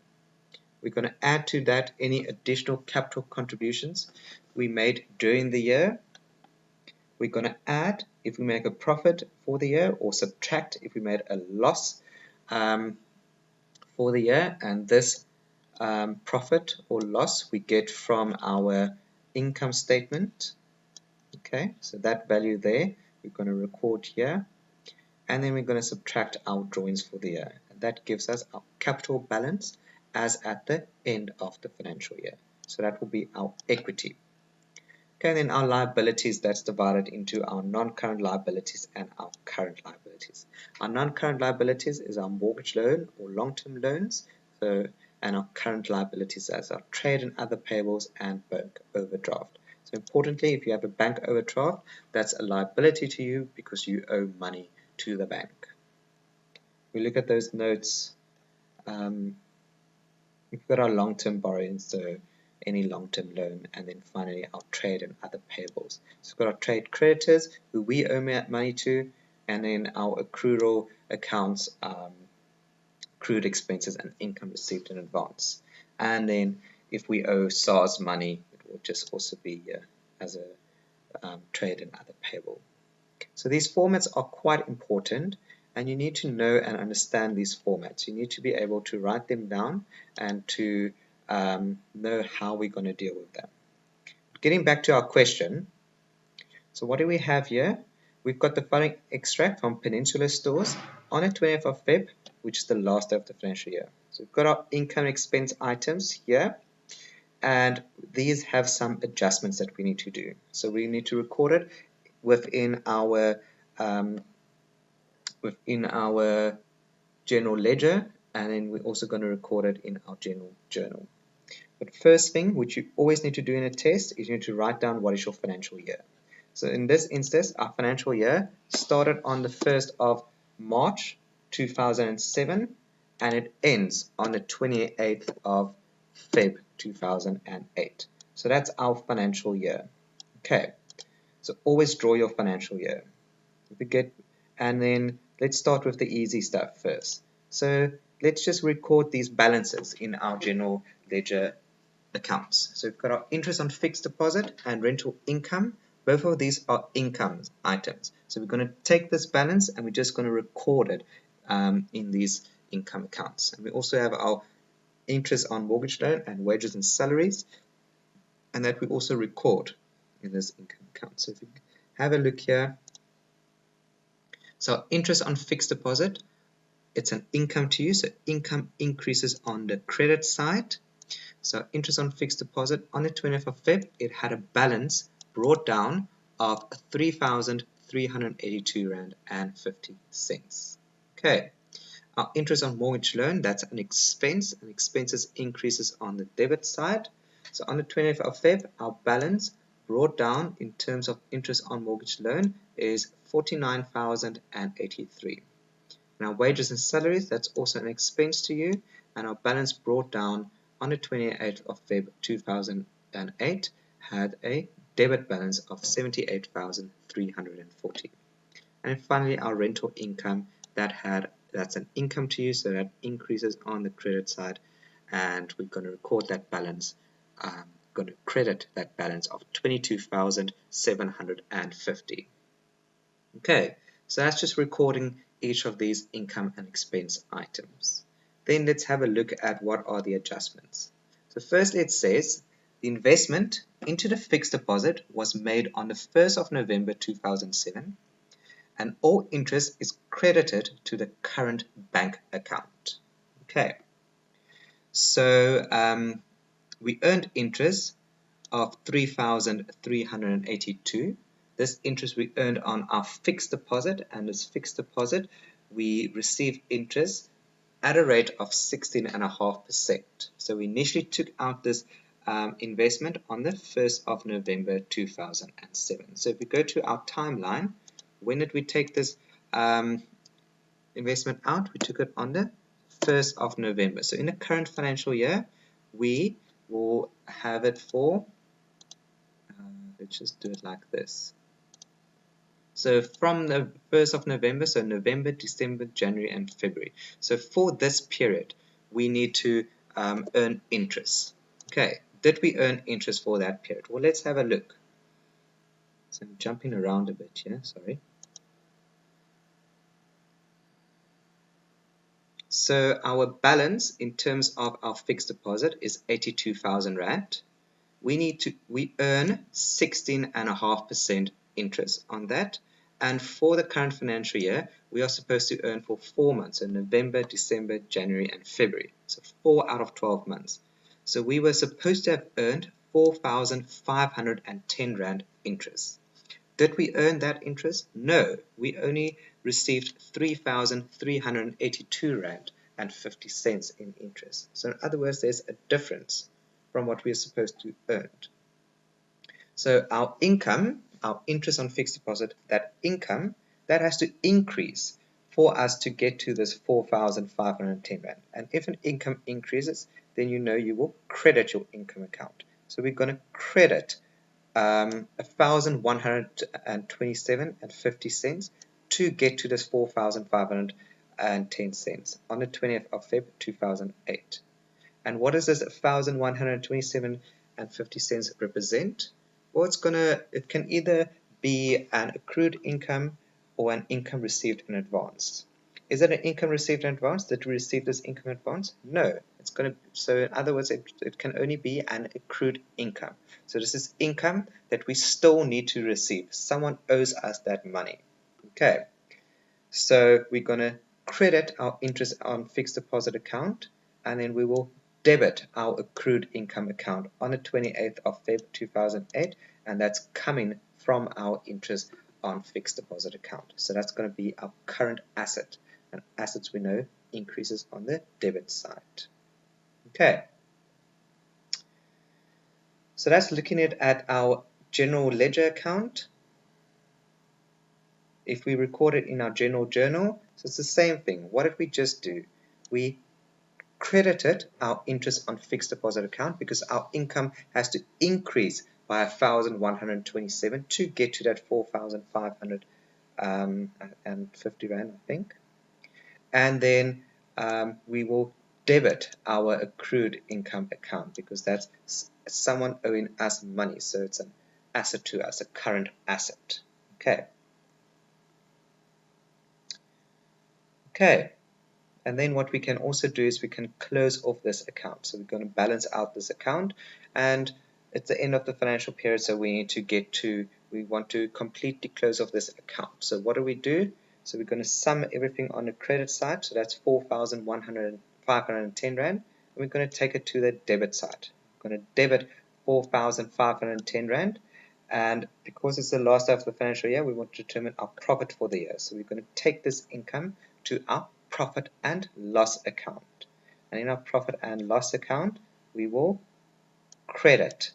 Speaker 1: We're going to add to that any additional capital contributions we made during the year. We're going to add if we make a profit for the year, or subtract if we made a loss for the year. And this profit or loss we get from our income statement. Okay, so that value there we're going to record here, and then we're going to subtract our drawings for the year, and that gives us our capital balance as at the end of the financial year. So that will be our equity. Okay, and then our liabilities, that's divided into our non-current liabilities and our current liabilities. Our non-current liabilities is our mortgage loan or long-term loans, and our current liabilities as our trade and other payables and bank overdraft. So importantly, if you have a bank overdraft, that's a liability to you because you owe money to the bank. We look at those notes. We've got our long-term borrowings, so any long-term loan, and then finally our trade and other payables. So we've got our trade creditors who we owe money to, and then our accrual accounts, accrued expenses and income received in advance. And then if we owe SARS money, it will just also be as a trade and other payable. So these formats are quite important, and you need to know and understand these formats. You need to be able to write them down and to know how we're going to deal with them. Getting back to our question, so what do we have here? We've got the following extract from Peninsular Stores on the 20th of Feb, which is the last day of the financial year. So we've got our income expense items here, and these have some adjustments that we need to do. So we need to record it within our general ledger, and then we're also going to record it in our general journal. But first thing, which you always need to do in a test, is you need to write down what is your financial year. So in this instance, our financial year started on the 1st of March 2007, and it ends on the 28th of Feb 2008. So that's our financial year. Okay, so always draw your financial year. And then let's start with the easy stuff first. So let's just record these balances in our general ledger accounts. So we've got our interest on fixed deposit and rental income. Both of these are income items. So we're going to take this balance and we're just going to record it in these income accounts. And we also have our interest on mortgage loan and wages and salaries, and that we also record in this income account. So if we have a look here, so interest on fixed deposit, it's an income to you, so income increases on the credit side. So interest on fixed deposit on the 20th of Feb, it had a balance brought down of 3,382 Rand and 50 cents. Okay, our interest on mortgage loan, that's an expense, and expenses increases on the debit side. So on the 20th of Feb, our balance brought down in terms of interest on mortgage loan is 49,083. Now wages and salaries, that's also an expense to you, and our balance brought down on the 28th of Feb 2008 had a debit balance of 78,340. And finally our rental income, that's an income to you, so that increases on the credit side, and we're going to record that balance, going to credit that balance of 22,750. Okay, so that's just recording each of these income and expense items. Then let's have a look at what are the adjustments. So firstly it says the investment into the fixed deposit was made on the 1st of November 2007, and all interest is credited to the current bank account. Okay, so we earned interest of 3,382. This interest we earned on our fixed deposit, and this fixed deposit we received interest at a rate of 16.5%. So we initially took out this investment on the 1st of November 2007. So if we go to our timeline, when did we take this investment out? We took it on the 1st of November. So in the current financial year, we will have it for, let's just do it like this. So from the 1st of November, so November, December, January, and February. So for this period, we need to earn interest. Okay, did we earn interest for that period? Well, let's have a look. So I'm jumping around a bit here, sorry. So our balance in terms of our fixed deposit is 82,000 Rand. We earn 16.5% interest on that, and for the current financial year we are supposed to earn for 4 months, so November, December, January and February, so 4 out of 12 months. So we were supposed to have earned 4,510 Rand interest. Did we earn that interest? No, we only received 3,382 Rand and 50 cents in interest. So in other words, there's a difference from what we are supposed to earn. So our income, our interest on fixed deposit, that income, that has to increase for us to get to this 4,510 Rand. And if an income increases, then you know you will credit your income account. So we're going to credit 1,127 and 50 cents to get to this 4,510 cents on the 20th of Feb 2008. And what does this 1,127 and 50 cents represent? Well, it can either be an accrued income or an income received in advance. Is it an income received in advance? Did we receive this income in advance? No. So in other words, it can only be an accrued income. So this is income that we still need to receive. Someone owes us that money. Okay. So we're going to credit our interest on fixed deposit account, and then we will debit our accrued income account on the 28th of Feb 2008, and that's coming from our interest on fixed deposit account. So that's going to be our current asset, and assets we know increases on the debit side. Okay, so that's looking at our general ledger account. If we record it in our general journal, so it's the same thing. What did we just do? We credited our interest on fixed deposit account because our income has to increase by 1,127 to get to that 4,550 Rand, I think. And then we will debit our accrued income account because that's someone owing us money, so it's an asset to us, a current asset. Okay, and then what we can also do is we can close off this account. So we're going to balance out this account, and it's the end of the financial period, so we want to completely close off this account. So what do? So we're going to sum everything on the credit side, so that's 4,510 Rand, and we're going to take it to the debit side. We're going to debit 4,510 Rand, and because it's the last day of the financial year, we want to determine our profit for the year. So we're going to take this income to our profit and loss account. And in our profit and loss account, we will credit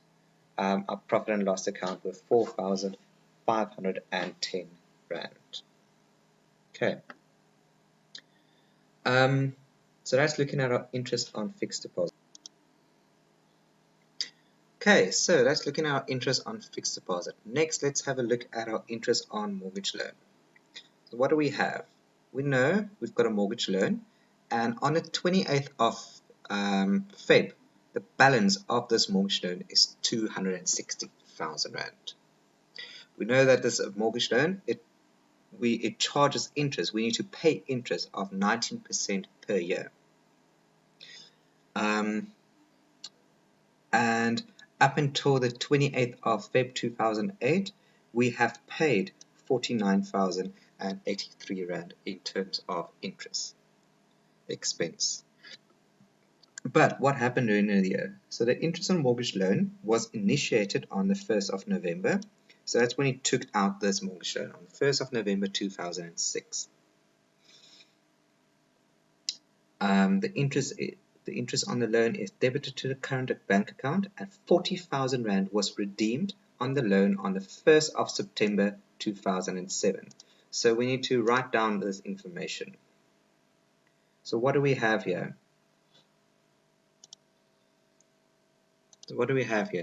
Speaker 1: our profit and loss account with 4,510 Rand. Okay. So that's looking at our interest on fixed deposit. Okay, so that's looking at our interest on fixed deposit. Next, let's have a look at our interest on mortgage loan. So what do we have? We know we've got a mortgage loan, and on the 28th of Feb, the balance of this mortgage loan is 260,000 Rand. We know that this mortgage loan, it charges interest. We need to pay interest of 19% per year. And up until the 28th of Feb 2008, we have paid 49,083 Rand in terms of interest expense. But what happened during the year? So the interest on mortgage loan was initiated on the 1st of November. So that's when he took out this mortgage loan, on the 1st of November 2006. The interest on the loan is debited to the current bank account, and 40,000 Rand was redeemed on the loan on the 1st of September 2007. So we need to write down this information. So what do we have here?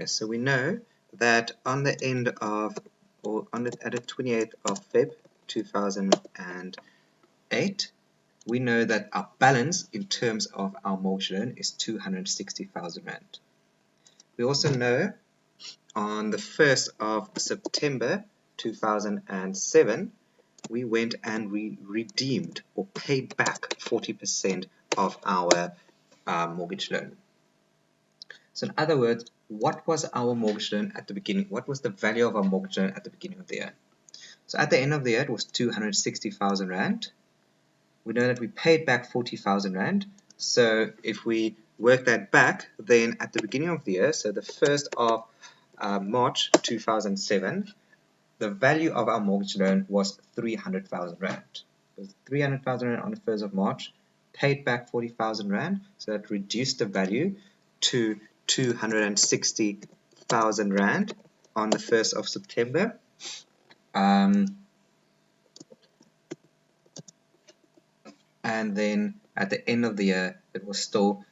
Speaker 1: So we know that on the end of, or at the 28th of Feb 2008, we know that our balance in terms of our mortgage loan is 260,000 Rand. We also know on the 1st of September 2007, we went and we redeemed or paid back 40% of our mortgage loan. So in other words, what was our mortgage loan at the beginning? What was the value of our mortgage loan at the beginning of the year? So at the end of the year, it was 260,000 Rand. We know that we paid back 40,000 Rand. So if we work that back, then at the beginning of the year, so the 1st of March 2007, the value of our mortgage loan was 300,000 Rand. It was 300,000 Rand on the 1st of March, paid back 40,000 Rand, so that reduced the value to 260,000 Rand on the 1st of September. And then at the end of the year, it was still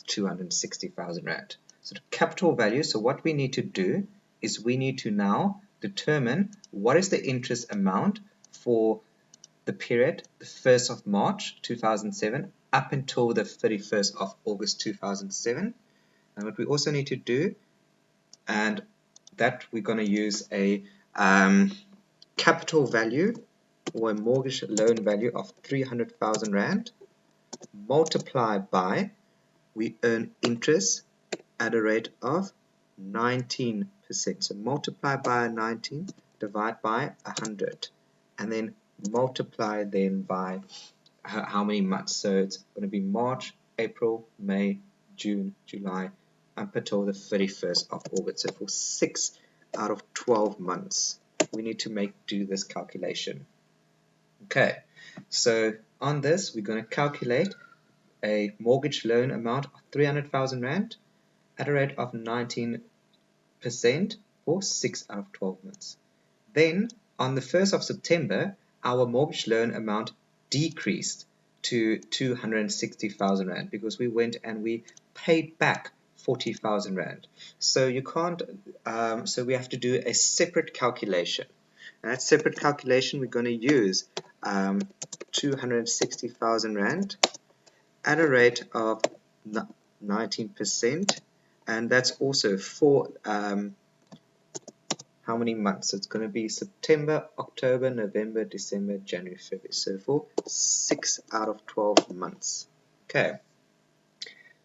Speaker 1: 260,000 Rand. So the capital value, so what we need to do is we need to now determine what is the interest amount for the period the 1st of March 2007 up until the 31st of August 2007. And what we also need to do, and that we're going to use a capital value or a mortgage loan value of 300,000 Rand multiplied by, we earn interest at a rate of 19%. So multiply by 19, divide by 100, and then multiply then by how many months. So it's going to be March, April, May, June, July, up until the 31st of August. So for 6 out of 12 months, we need to do this calculation. Okay, so on this, we're going to calculate a mortgage loan amount of 300,000 Rand at a rate of 19% for 6 out of 12 months. Then, on the 1st of September, our mortgage loan amount decreased to 260,000 Rand because we went and we paid back 40,000 Rand. So you can't, so we have to do a separate calculation. And that separate calculation we're going to use 260,000 Rand at a rate of 19%, and that's also for how many months? So it's going to be September, October, November, December, January, February. So for 6 out of 12 months. Okay.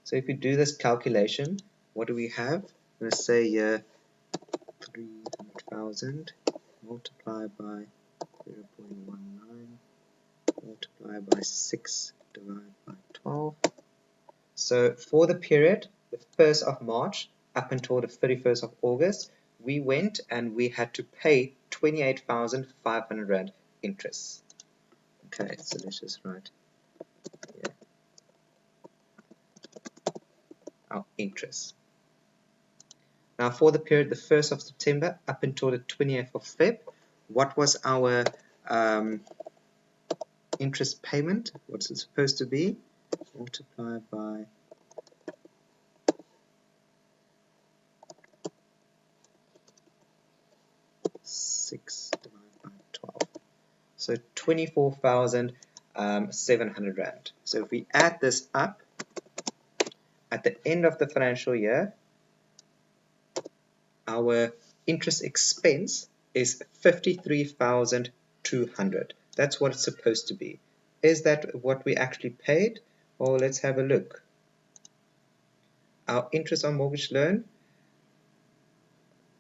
Speaker 1: So if you do this calculation, what do we have? I'm going to say here 300,000 multiplied by 0.19 multiplied by 6 divided by 12. So for the period, the 1st of March up until the 31st of August, we went and we had to pay 28,500 Rand interest. Okay, so let's just write here our interest. Now for the period the 1st of September up until the 20th of Feb, what was our interest payment? What's it supposed to be? Multiplied by 6 divided by 12. So 24,700 Rand. So if we add this up, at the end of the financial year, our interest expense is 53,200. That's what it's supposed to be. Is that what we actually paid? Well, let's have a look. Our interest on mortgage loan,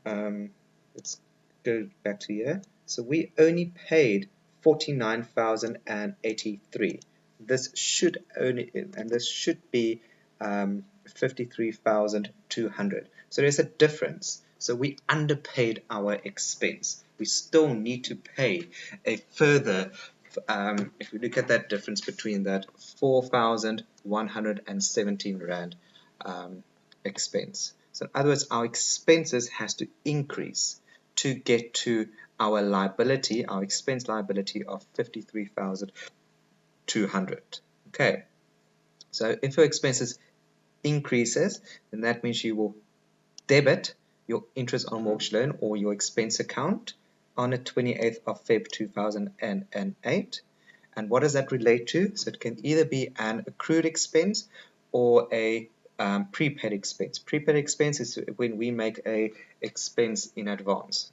Speaker 1: let's go back to here. So we only paid 49,083. This should only, and this should be 53,200. So there's a difference. So we underpaid our expense. We still need to pay a further, if we look at that difference between that, 4,117 Rand expense. So in other words, our expenses has to increase to get to our liability, our expense liability of 53,200. Okay. So if your expenses increases, then that means you will debit your interest on mortgage loan or your expense account on the 28th of Feb 2008. And what does that relate to? So it can either be an accrued expense or a prepaid expense. Prepaid expense is when we make a expense in advance.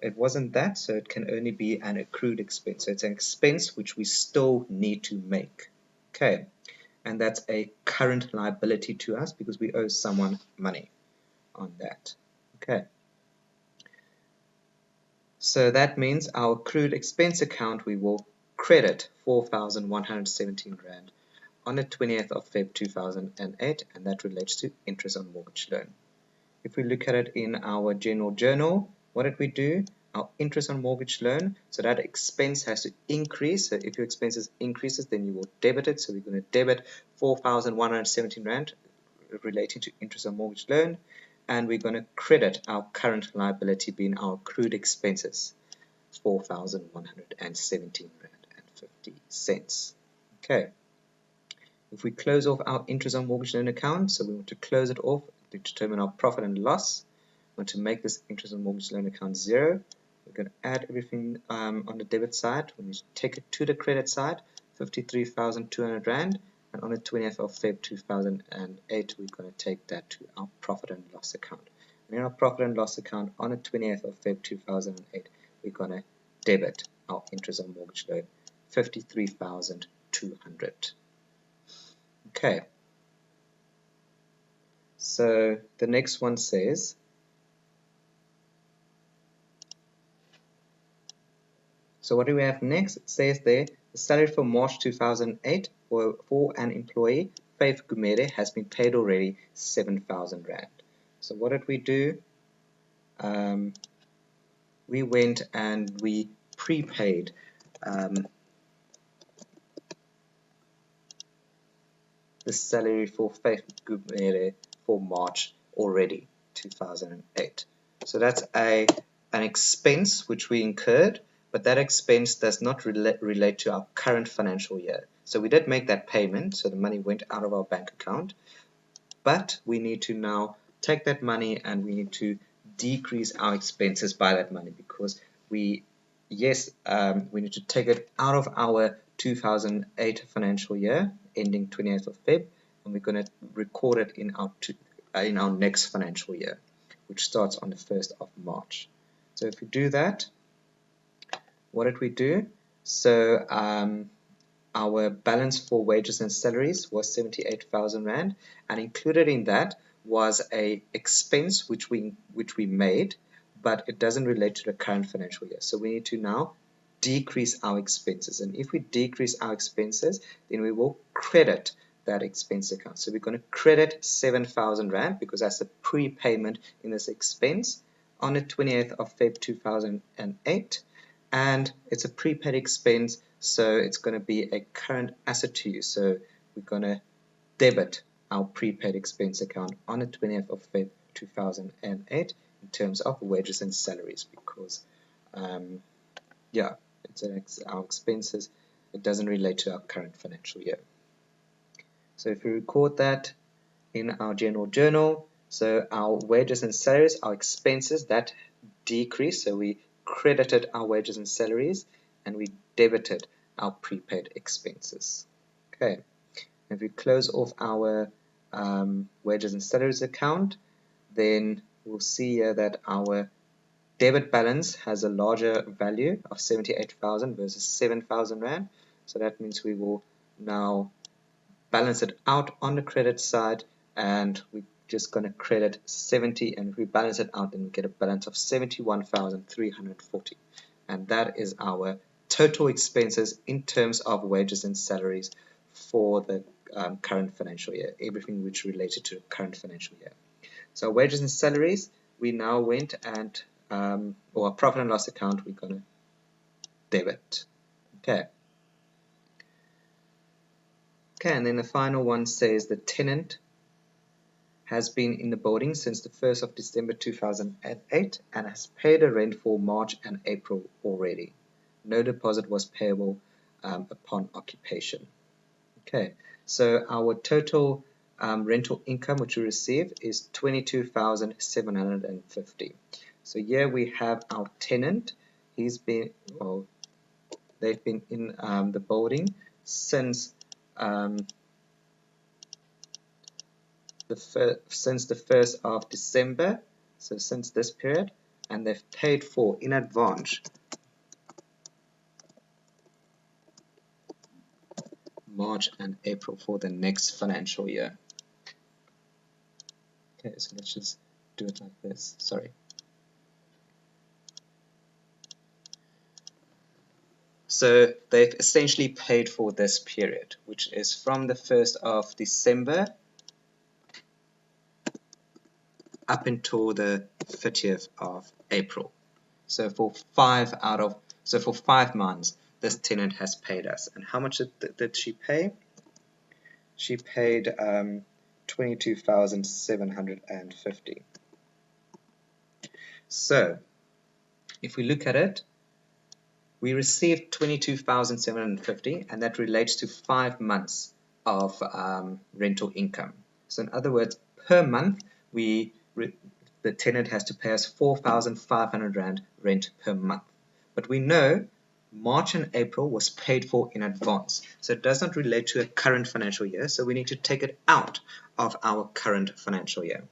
Speaker 1: It wasn't that, so it can only be an accrued expense. So it's an expense which we still need to make. Okay, and that's a current liability to us because we owe someone money on that. Okay, so that means our accrued expense account we will credit 4,117 Rand on the 20th of Feb 2008, and that relates to interest on mortgage loan. If we look at it in our general journal, what did we do? Our interest on mortgage loan, so that expense has to increase. So if your expenses increases, then you will debit it. So we're going to debit 4,117 Rand relating to interest on mortgage loan, and we're going to credit our current liability being our accrued expenses, 4,117 Rand and 50 cents. Okay. If we close off our interest on mortgage loan account, so we want to close it off to determine our profit and loss. We want to make this interest on mortgage loan account 0. We're going to add everything on the debit side. When we take it to the credit side, 53,200 Rand, and on the 20th of Feb 2008, we're going to take that to our profit and loss account. And in our profit and loss account, on the 20th of Feb 2008, we're going to debit our interest on mortgage loan, 53,200. Okay. So the next one says, so what do we have next? It says there, the salary for March 2008 for an employee, Faith Gumede, has been paid already 7,000 Rand. So what did we do? We went and we prepaid the salary for Faith Gumede for March already, 2008. So that's an expense which we incurred, but that expense does not relate to our current financial year. So we did make that payment, so the money went out of our bank account, but we need to now take that money and we need to decrease our expenses by that money, because we need to take it out of our 2008 financial year ending 28th of Feb, and we're going to record it in our next financial year, which starts on the 1st of March. So if we do that, what did we do? So our balance for wages and salaries was 78,000 Rand, and included in that was a expense which we made, but it doesn't relate to the current financial year. So we need to now decrease our expenses, and if we decrease our expenses, then we will credit that expense account. So we're going to credit 7,000 Rand because that's a prepayment in this expense on the 28th of Feb 2008, and it's a prepaid expense, so it's going to be a current asset to you. So we're going to debit our prepaid expense account on the 20th of Feb 2008 in terms of wages and salaries, because it's our expenses. It doesn't relate to our current financial year. So if we record that in our general journal, so our wages and salaries, our expenses, that decreased, so we credited our wages and salaries and we debited our prepaid expenses. Okay, if we close off our wages and salaries account, then we'll see here that our debit balance has a larger value of 78,000 versus 7,000 Rand. So that means we will now balance it out on the credit side, and we're just going to credit 70, and if we balance it out, then we get a balance of 71,340, and that is our total expenses in terms of wages and salaries for the current financial year, everything which related to the current financial year. So wages and salaries, we now went and or profit and loss account, we're going to debit. Okay, and then the final one says the tenant has been in the building since the 1st of December 2008 and has paid a rent for March and April already. No deposit was payable upon occupation. Okay, so our total rental income which we received is 22,750. So here we have our tenant. They've been in the building since the 1st of December, so since this period, and they've paid for in advance March and April for the next financial year. Okay, so let's just do it like this. Sorry. So they've essentially paid for this period, which is from the 1st of December up until the 30th of April. So for 5 months, this tenant has paid us. And how much did she pay? She paid 22,750. So if we look at it, we received 22,750, and that relates to 5 months of rental income. So in other words, per month, the tenant has to pay us 4,500 Rand rent per month. But we know March and April was paid for in advance, so it does not relate to a current financial year, so we need to take it out of our current financial year.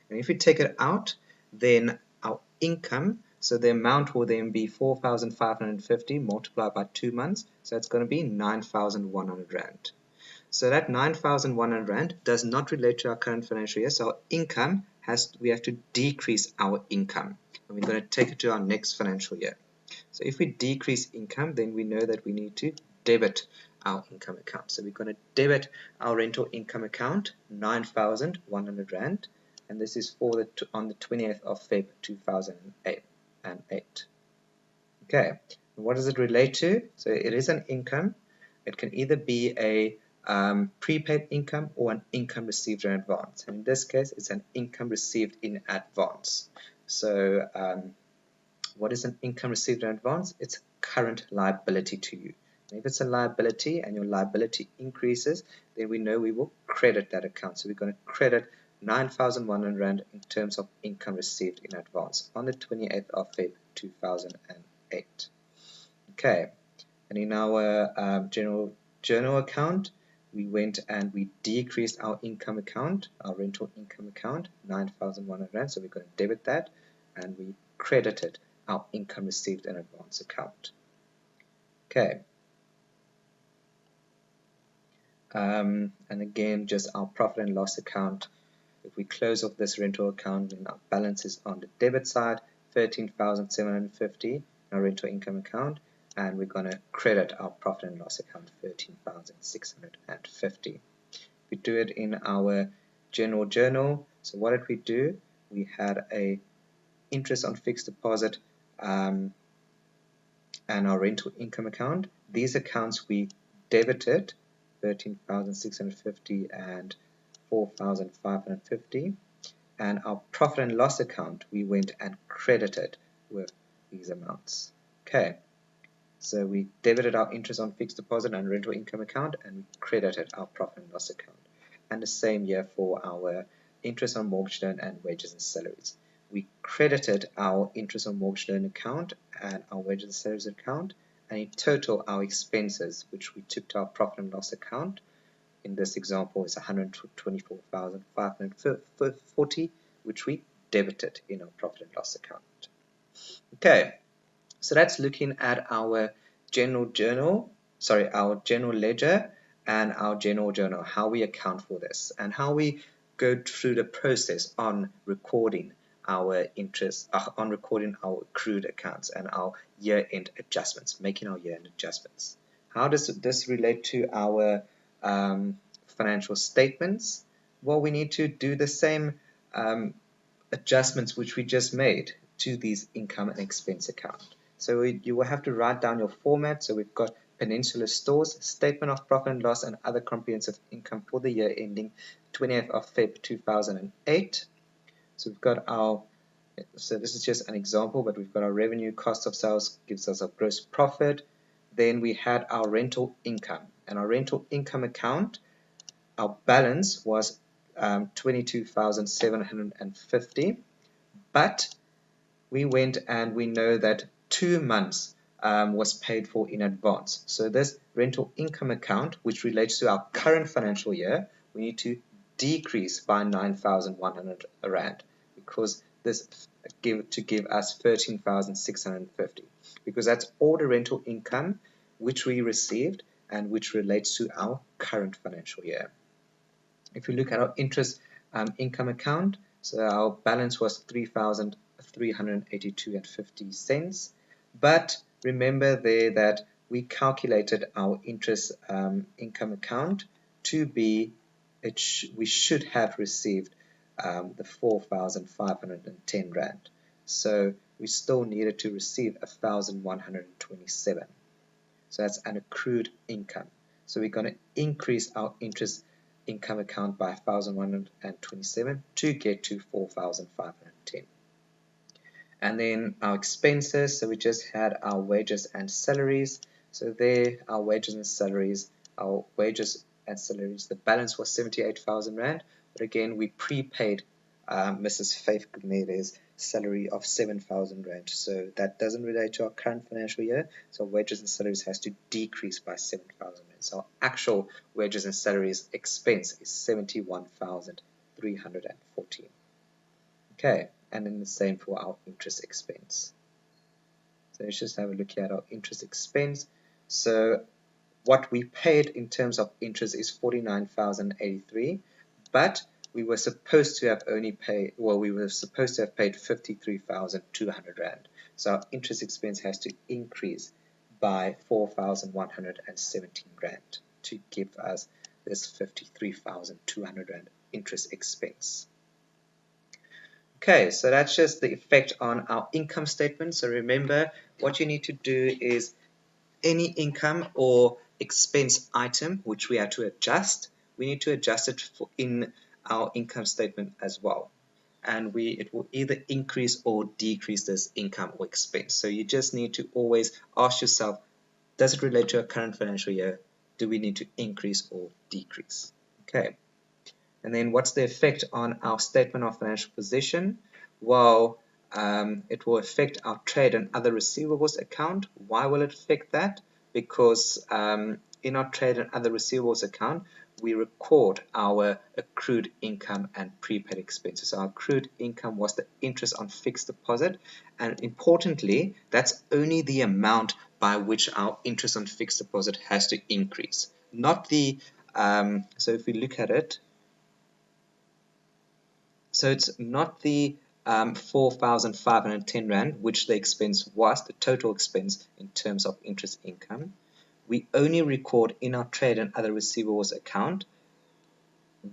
Speaker 1: And if we take it out, then our income, so the amount will then be 4,550 multiplied by 2 months, so it's going to be 9,100 Rand. So that 9,100 Rand does not relate to our current financial year, so our income we have to decrease our income, and we're going to take it to our next financial year. So if we decrease income, then we know that we need to debit our income account. So we're going to debit our rental income account, 9,100 Rand, and this is on the 20th of Feb 2008. Okay, and what does it relate to? So it is an income. It can either be a prepaid income or an income received in advance. And in this case, it's an income received in advance. So what is an income received in advance? It's a current liability to you. And if it's a liability and your liability increases, then we know we will credit that account. So we're going to credit 9,100 Rand in terms of income received in advance on the 28th of Feb 2008. Okay, and in our general journal account, we went and we decreased our income account, our rental income account, 9,100 Rand. So we're going to debit that, and we credited our income received in advance account. Okay. And again, just our profit and loss account. If we close off this rental account, then our balance is on the debit side, 13,750 in our rental income account, and we're going to credit our profit and loss account, 13,650. We do it in our general journal. So what did we do? We had a interest on fixed deposit and our rental income account. These accounts we debited 13,650 and 4,550, and our profit and loss account we went and credited with these amounts. Okay, so we debited our interest on fixed deposit and rental income account, and we credited our profit and loss account. And the same year for our interest on mortgage loan and wages and salaries. We credited our interest on mortgage loan account and our wages and salaries account, and in total our expenses, which we took to our profit and loss account, in this example is 124,540, which we debited in our profit and loss account. Okay, so that's looking at our general ledger and our general journal, how we account for this and how we go through the process on recording our interest, on recording our accrued accounts and our year-end adjustments, making our year-end adjustments. How does this relate to our financial statements? Well, we need to do the same adjustments which we just made to these income and expense account. So you will have to write down your format. So we've got Peninsula Stores, Statement of Profit and Loss and Other Comprehensive Income for the year ending 20th of Feb 2008. So we've got our, so this is just an example, but we've got our revenue, cost of sales gives us our gross profit. Then we had our rental income, and our rental income account, our balance was 22,750, but we went and we know that 2 months was paid for in advance. So this rental income account, which relates to our current financial year, we need to decrease by 9,100 Rand, because this give us 13,650, because that's all the rental income which we received and which relates to our current financial year. If you look at our interest income account, so our balance was 3,382.50 cents, but remember there that we calculated our interest income account to be, we should have received the 4,510 Rand. So we still needed to receive 1,127. So that's an accrued income. So we're going to increase our interest income account by 1,127 to get to 4,510. And then our expenses, so we just had our wages and salaries. So there, our wages and salaries, the balance was 78,000 Rand. But again, we prepaid Mrs. Faith Gumere's salary of 7,000 Rand. So that doesn't relate to our current financial year. So wages and salaries has to decrease by 7,000 Rand. So our actual wages and salaries expense is 71,314. Okay, and then the same for our interest expense. So let's just have a look at our interest expense. So what we paid in terms of interest is 49,083, but we were supposed to have only paid, well, we were supposed to have paid 53,200 Rand. So our interest expense has to increase by 4,117 Rand to give us this 53,200 Rand interest expense. Okay, so that's just the effect on our income statement. So remember, what you need to do is any income or expense item which we are to adjust, we need to adjust it in our income statement as well. And it will either increase or decrease this income or expense. So you just need to always ask yourself, Does it relate to our current financial year? Do we need to increase or decrease? Okay. And then what's the effect on our statement of financial position? Well, it will affect our trade and other receivables account. Why will it affect that? Because in our trade and other receivables account, we record our accrued income and prepaid expenses. So our accrued income was the interest on fixed deposit, and importantly, that's only the amount by which our interest on fixed deposit has to increase, not the so if we look at it, so it's not the 4,510 Rand, which the expense was, the total expense in terms of interest income. We only record in our trade and other receivables account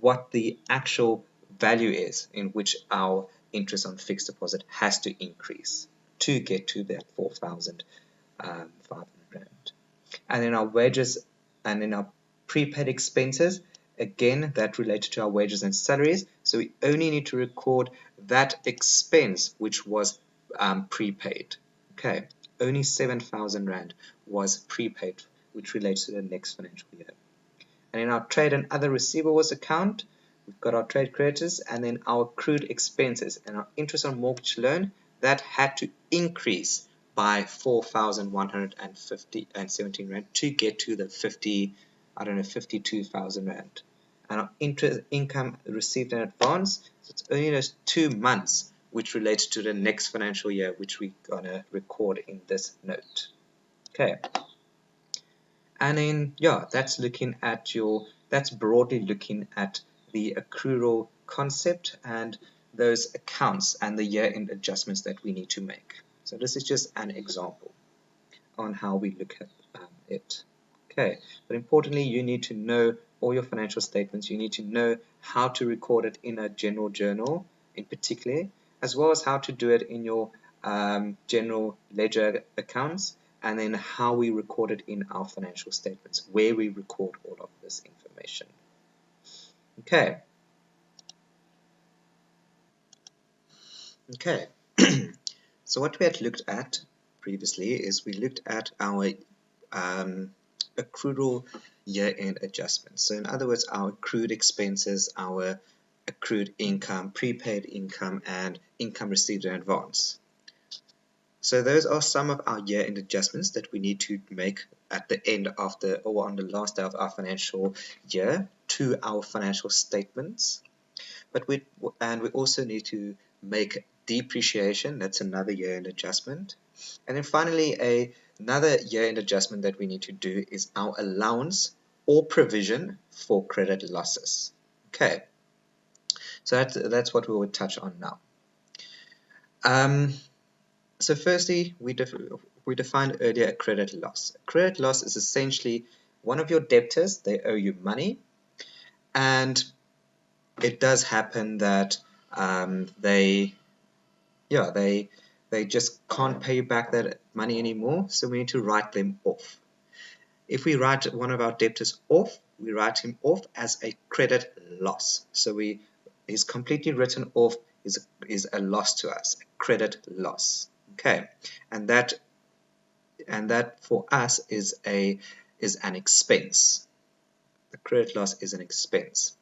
Speaker 1: what the actual value is in which our interest on fixed deposit has to increase to get to that 4,500 Rand. And in our wages and in our prepaid expenses, again, that related to our wages and salaries. So we only need to record that expense which was prepaid. Okay, only 7,000 Rand was prepaid, which relates to the next financial year. And in our trade and other receivables account, we've got our trade creditors and then our accrued expenses and our interest on mortgage loan that had to increase by 4,117 Rand to get to the 52,000 Rand. And our interest income received in advance, so it's only those 2 months which relates to the next financial year, which we're gonna record in this note. Okay. And then, yeah, that's broadly looking at the accrual concept and those accounts and the year-end adjustments that we need to make. So this is just an example on how we look at it. Okay, but importantly, you need to know all your financial statements. You need to know how to record it in a general journal in particular, as well as how to do it in your general ledger accounts, and then how we record it in our financial statements, where we record all of this information. Okay. Okay. So what we had looked at previously is we looked at our accrual year-end adjustments. So in other words, our accrued expenses, our accrued income, prepaid income, and income received in advance. So those are some of our year-end adjustments that we need to make at the end of or on the last day of our financial year to our financial statements. But we also need to make depreciation. That's another year-end adjustment. And then finally, another year-end adjustment that we need to do is our allowance or provision for credit losses. Okay, so that's what we will touch on now. So firstly, we defined earlier a credit loss. A credit loss is essentially one of your debtors, they owe you money, and it does happen that they just can't pay you back that money anymore, so we need to write them off. If we write one of our debtors off, we write him off as a credit loss. So he's completely written off, is a loss to us, a credit loss. Okay, and that for us is an expense. The credit loss is an expense.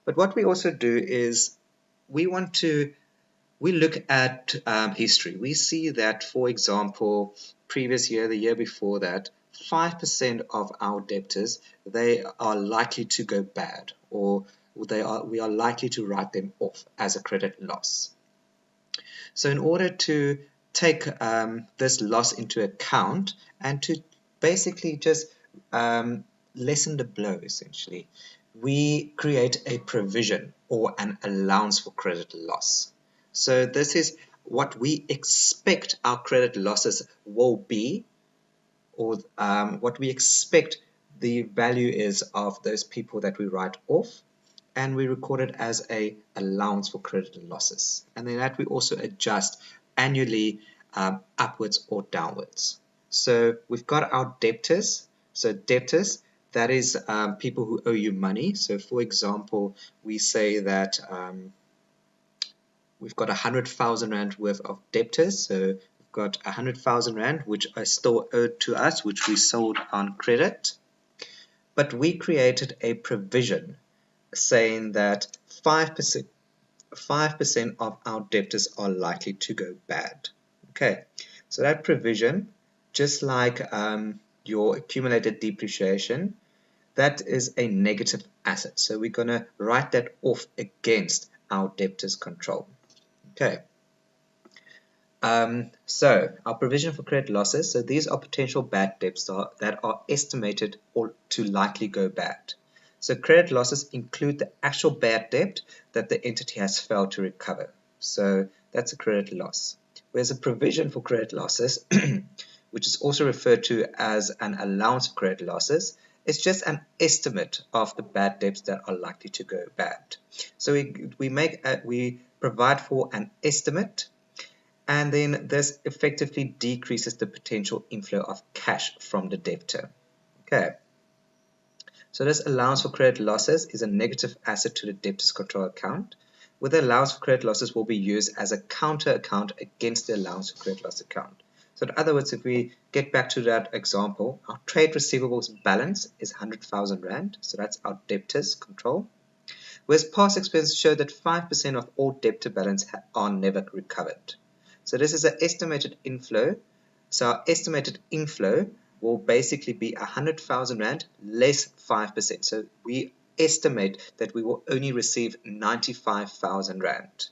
Speaker 1: But what we also do is we look at history. We see that, for example, previous year, the year before that, 5% of our debtors, they are likely to go bad, or we are likely to write them off as a credit loss. So in order to take this loss into account and to basically just lessen the blow, essentially, we create a provision or an allowance for credit loss. So this is what we expect our credit losses will be, or what we expect the value is of those people that we write off, and we record it as a allowance for credit losses. And then that we also adjust annually upwards or downwards. So we've got our debtors. So debtors, that is people who owe you money. So for example, we say that we've got 100,000 Rand worth of debtors. So we've got 100,000 Rand, which are still owed to us, which we sold on credit. But we created a provision saying that 5% of our debtors are likely to go bad. Okay, so that provision, just like your accumulated depreciation, that is a negative asset. So we're going to write that off against our debtors control. Okay. So our provision for credit losses, so these are potential bad debts that are estimated or to likely go bad. So credit losses include the actual bad debt that the entity has failed to recover. So that's a credit loss. Whereas a provision for credit losses, which is also referred to as an allowance for credit losses, is just an estimate of the bad debts that are likely to go bad. So we provide for an estimate, and then this effectively decreases the potential inflow of cash from the debtor. Okay. So this allowance for credit losses is a negative asset to the debtor's control account, where the allowance for credit losses will be used as a counter account against the allowance for credit loss account. So in other words, if we get back to that example, our trade receivables balance is 100,000 Rand, so that's our debtor's control. Whereas past experience show that 5% of all debtor balance are never recovered. So this is an estimated inflow. So our estimated inflow will basically be 100,000 Rand less 5%. So we estimate that we will only receive 95,000 Rand.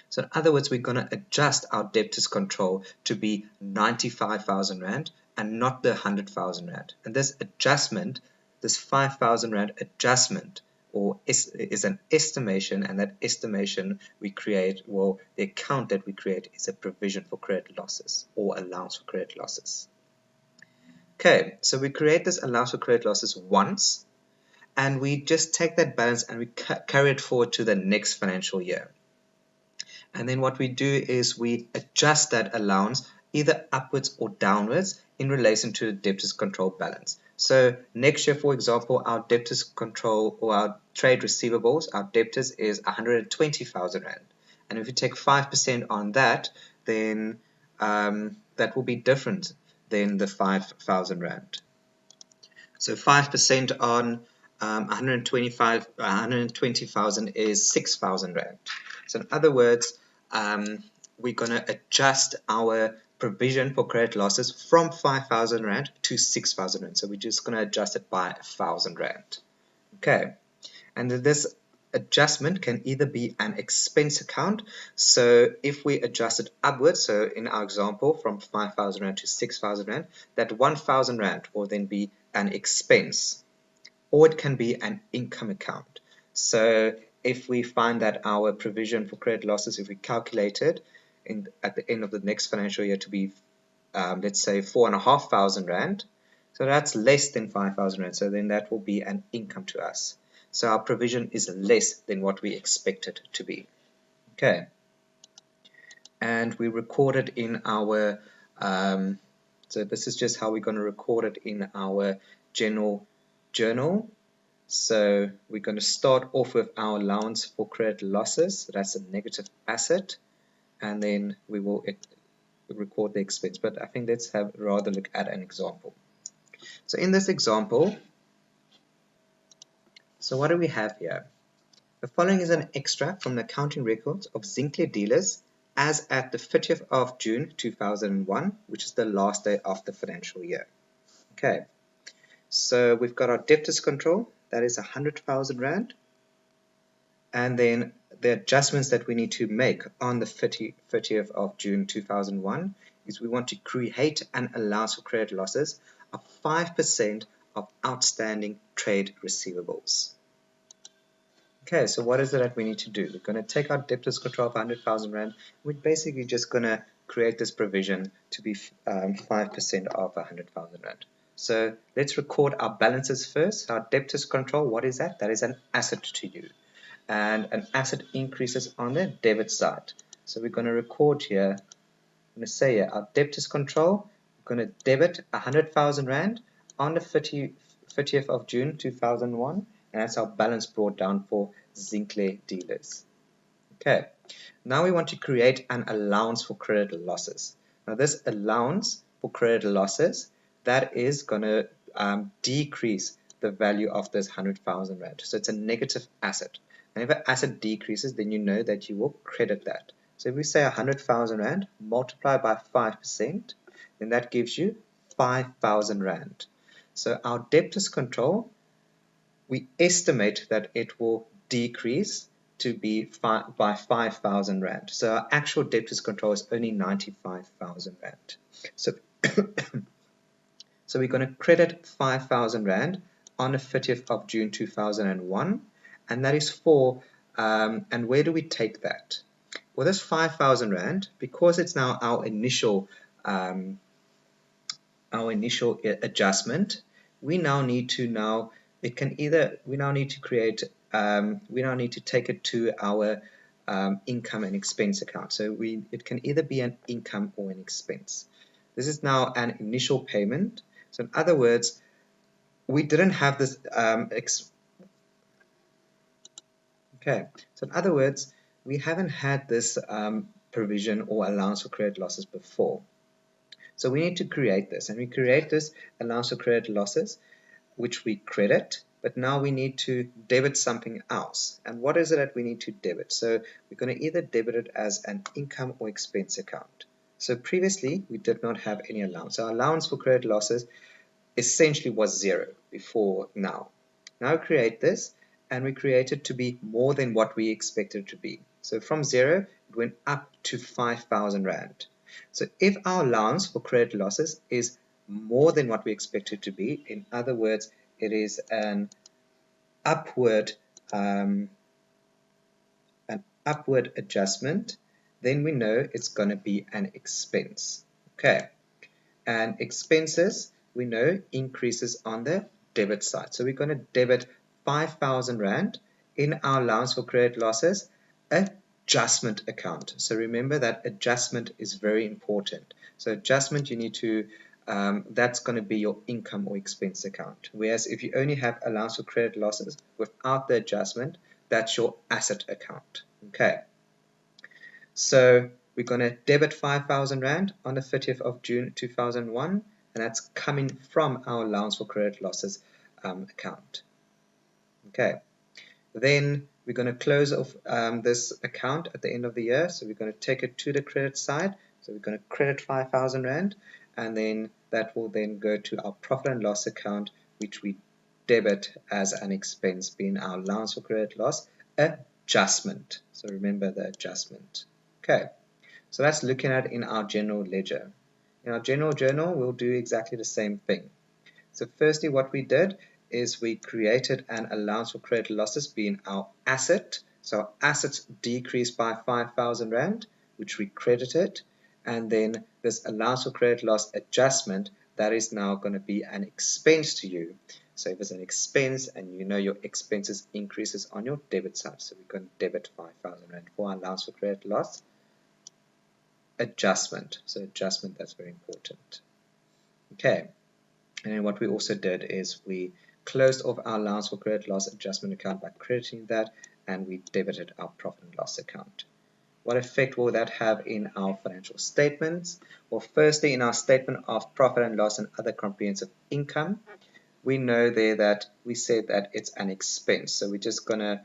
Speaker 1: So in other words, we're going to adjust our debtors control to be 95,000 Rand and not the 100,000 Rand. And this adjustment, this 5,000 Rand adjustment, or is an estimation, and that estimation we create, well, the account that we create is a provision for credit losses or allowance for credit losses. Okay, so we create this allowance for credit losses once, and we just take that balance and we carry it forward to the next financial year. And then what we do is we adjust that allowance either upwards or downwards in relation to the debtors control balance. So next year, for example, our debtors control or our trade receivables, our debtors is 120,000 Rand. And if you take 5% on that, then that will be different than the 5,000 Rand. So 5% on 120,000 is 6,000 Rand. So in other words, we're going to adjust our provision for credit losses from 5,000 Rand to 6,000 Rand. So we're just going to adjust it by 1,000 Rand. Okay. And this adjustment can either be an expense account. So if we adjust it upwards, so in our example from 5,000 Rand to 6,000 Rand, that 1,000 Rand will then be an expense, or it can be an income account. So if we find that our provision for credit losses, if we calculate it at the end of the next financial year to be, let's say, 4,500 Rand, so that's less than 5,000 Rand, so then that will be an income to us. So our provision is less than what we expect it to be. Okay. And we record it in our, so this is just how we're going to record it in our general journal. So we're going to start off with our allowance for credit losses. So that's a negative asset. And then we will record the expense. But I think let's rather look at an example. So in this example, so what do we have here? The following is an extract from the accounting records of Zinclear dealers as at the 30th of June 2001, which is the last day of the financial year. Okay, so we've got our debtors control, that is 100,000 Rand. And then the adjustments that we need to make on the 30th of June 2001 is we want to create an allowance for credit losses of 5% of outstanding trade receivables. Okay, so what is it that we need to do? We're going to take our debtors control of 100,000 Rand. We're basically just going to create this provision to be 5% of 100,000 Rand. So let's record our balances first. Our debtors control, what is that? That is an asset to you. And an asset increases on the debit side. So we're going to record here, I'm going to say here, our debtors control, we're going to debit 100,000 Rand on the 30th of June 2001. And that's our balance brought down for Zinclear dealers. Okay, now we want to create an allowance for credit losses. Now this allowance for credit losses, that is going to decrease the value of this 100,000 Rand. So it's a negative asset. And if an asset decreases, then you know that you will credit that. So if we say 100,000 Rand, multiply by 5%, then that gives you 5,000 Rand. So our debtors control, we estimate that it will decrease to be by 5,000 Rand. So our actual debtors control is only 95,000 Rand. So, so we're going to credit 5,000 Rand on the 30th of June 2001, and that is for, and where do we take that? Well, this 5,000 Rand, because it's now our initial adjustment, we now need to create, we now need to take it to our income and expense account. So it can either be an income or an expense. This is now an initial payment. So in other words, we didn't have this So in other words, we haven't had this provision or allowance for credit losses before. So we need to create this, and we create this allowance for credit losses, which we credit, but now we need to debit something else. And what is it that we need to debit? So we're going to either debit it as an income or expense account. So previously, we did not have any allowance. Our allowance for credit losses essentially was 0 before now. Now we create this, and we create it to be more than what we expected it to be. So from 0, it went up to 5,000 Rand. So if our allowance for credit losses is more than what we expect it to be, in other words, it is an upward adjustment, then we know it's going to be an expense. Okay, and expenses, we know, increases on the debit side. So we're going to debit 5,000 Rand in our allowance for credit losses adjustment account. So remember that adjustment is very important. So adjustment, you need to, that's going to be your income or expense account. Whereas if you only have allowance for credit losses without the adjustment, that's your asset account. Okay. So we're going to debit 5,000 Rand on the 30th of June 2001, and that's coming from our allowance for credit losses account. Okay. Then we're going to close off this account at the end of the year. So we're going to take it to the credit side. So we're going to credit 5,000 Rand, and then that will then go to our profit and loss account, which we debit as an expense, being our allowance for credit loss adjustment. So remember the adjustment. Okay, so that's looking at in our general ledger. In our general journal, we'll do exactly the same thing. So firstly, what we did is we created an allowance for credit losses being our asset. So our assets decreased by 5,000 Rand, which we credited, and then this allowance for credit loss adjustment, that is now going to be an expense to you. So if it's an expense and you know your expenses increases on your debit side, so we're going to debit 5,000 Rand for our allowance for credit loss adjustment. So adjustment, that's very important. Okay, and then what we also did is we closed off our allowance for credit loss adjustment account by crediting that, and we debited our profit and loss account. What effect will that have in our financial statements? Well, firstly, in our statement of profit and loss and other comprehensive income, we know there that we said that it's an expense. So we're just going to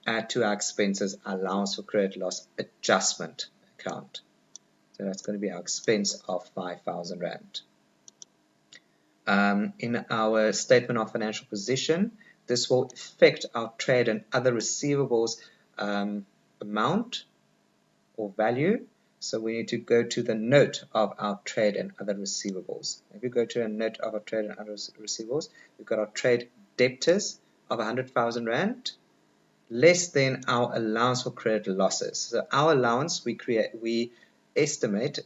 Speaker 1: add to our expenses allowance for credit loss adjustment account. So that's going to be our expense of 5,000 Rand. In our statement of financial position, this will affect our trade and other receivables amount or value. So we need to go to the note of our trade and other receivables. If we go to a note of our trade and other receivables, we've got our trade debtors of 100,000 Rand, less than our allowance for credit losses. So our allowance we estimated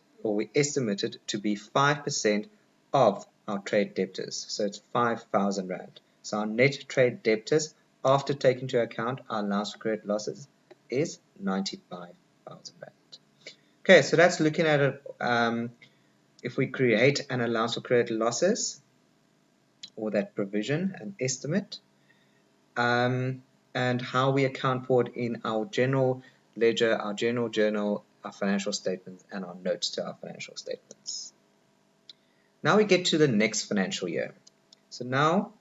Speaker 1: to be 5% of our trade debtors. So it's 5,000 Rand. So our net trade debtors, after taking into account our allowance for credit losses, is 95,000 Rand. Okay, so that's looking at it. If we create an allowance for credit losses, or that provision, an estimate, and how we account for it in our general ledger, our general journal, our financial statements and our notes to our financial statements. Now we get to the next financial year. So now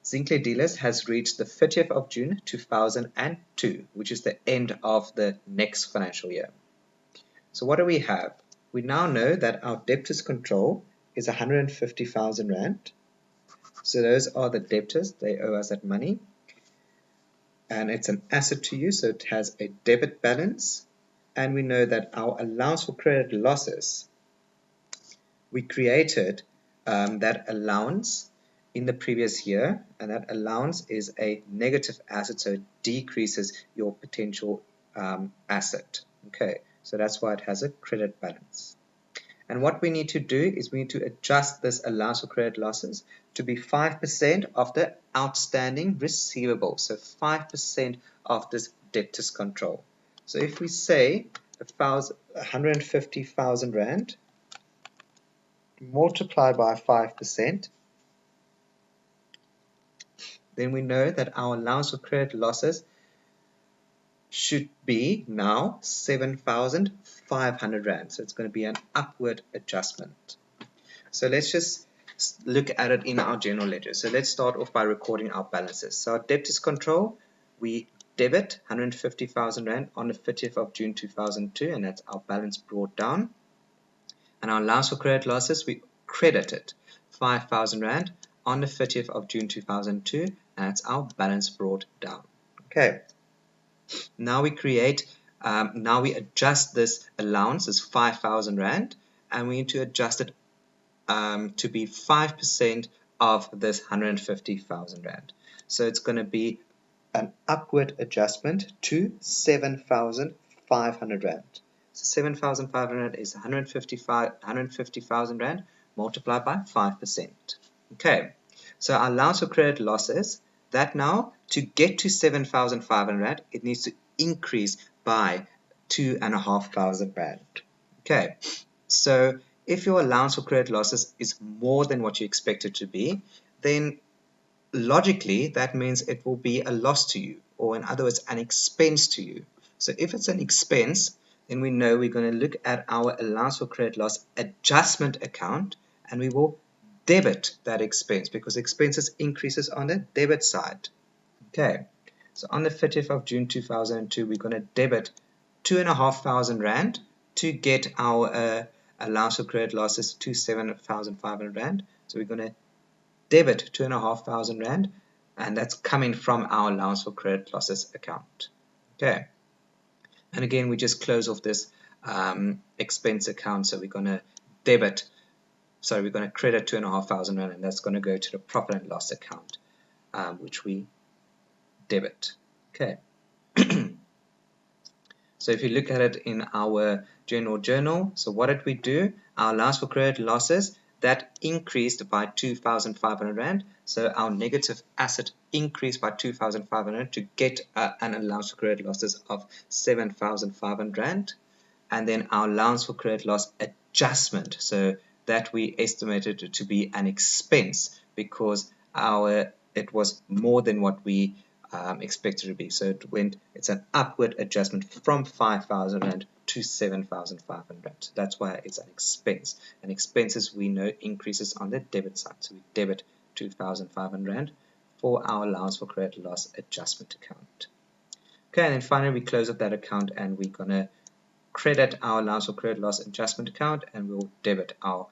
Speaker 1: Zinclair Dealers has reached the 30th of June 2002, which is the end of the next financial year. So what do we have? We now know that our debtors control is 150,000 Rand. So those are the debtors, they owe us that money. And it's an asset to you, so it has a debit balance. And we know that our allowance for credit losses, we created that allowance in the previous year, and that allowance is a negative asset, so it decreases your potential asset. Okay, so that's why it has a credit balance. And what we need to do is we need to adjust this allowance for credit losses to be 5% of the outstanding receivable. So 5% of this debtors control. So if we say 150,000 Rand multiplied by 5%, then we know that our allowance for credit losses should be now 7,500 Rand. So it's going to be an upward adjustment. So let's just look at it in our general ledger. So let's start off by recording our balances. So our debtors control, we debit 150,000 Rand on the 30th of June 2002, and that's our balance brought down. And our allowance for credit losses, we credited 5,000 Rand on the 30th of June 2002, and that's our balance brought down. Okay. Now we adjust this allowance as 5,000 Rand, and we need to adjust it to be 5% of this 150,000 Rand. So it's going to be an upward adjustment to 7,500 Rand. So 7,500 is 150,000 Rand multiplied by 5%. Okay, so our allowance for credit losses, that now to get to 7,500 Rand, it needs to increase by 2,500 Rand. Okay, so if your allowance for credit losses is more than what you expect it to be, then logically that means it will be a loss to you, or in other words, an expense to you. So if it's an expense, then we know we're going to look at our allowance for credit loss adjustment account, and we will debit that expense because expenses increases on the debit side. Okay, so on the 30th of June 2002, we're going to debit 2,500 Rand to get our allowance for credit losses to 7,500 Rand. So we're going to debit 2,500 Rand, and that's coming from our allowance for credit losses account. Okay, and again, we just close off this expense account. So we're going to credit 2,500 Rand, and that's going to go to the profit and loss account, which we debit. Okay. So if you look at it in our general journal, so what did we do? Our allowance for credit losses, that increased by 2,500 Rand. So our negative asset increased by 2,500 to get an allowance for credit losses of 7,500 Rand. And then our allowance for credit loss adjustment, so that we estimated to be an expense because it was more than what we expected to be. So it's an upward adjustment from 5,000 Rand to 7,500 Rand. So that's why it's an expense. And expenses, we know, increases on the debit side. So we debit 2,500 Rand for our allowance for credit loss adjustment account. Okay, and then finally we close up that account, and we're going to credit our allowance for credit loss adjustment account, and we'll debit our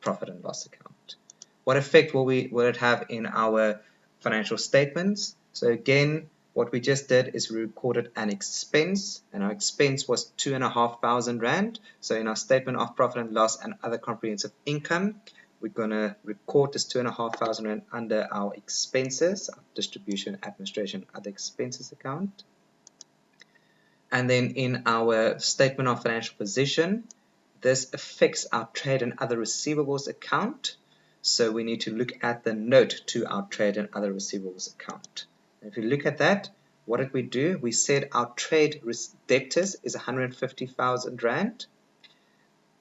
Speaker 1: profit and loss account. What effect will it have in our financial statements? So again, what we just did is we recorded an expense, and our expense was 2,500 Rand. So in our statement of profit and loss and other comprehensive income, we're going to record this 2,500 Rand under our expenses, our distribution, administration, other expenses account. And then in our statement of financial position, this affects our trade and other receivables account. So we need to look at the note to our trade and other receivables account. And if you look at that, what did we do? We said our trade debtors is 150,000 Rand.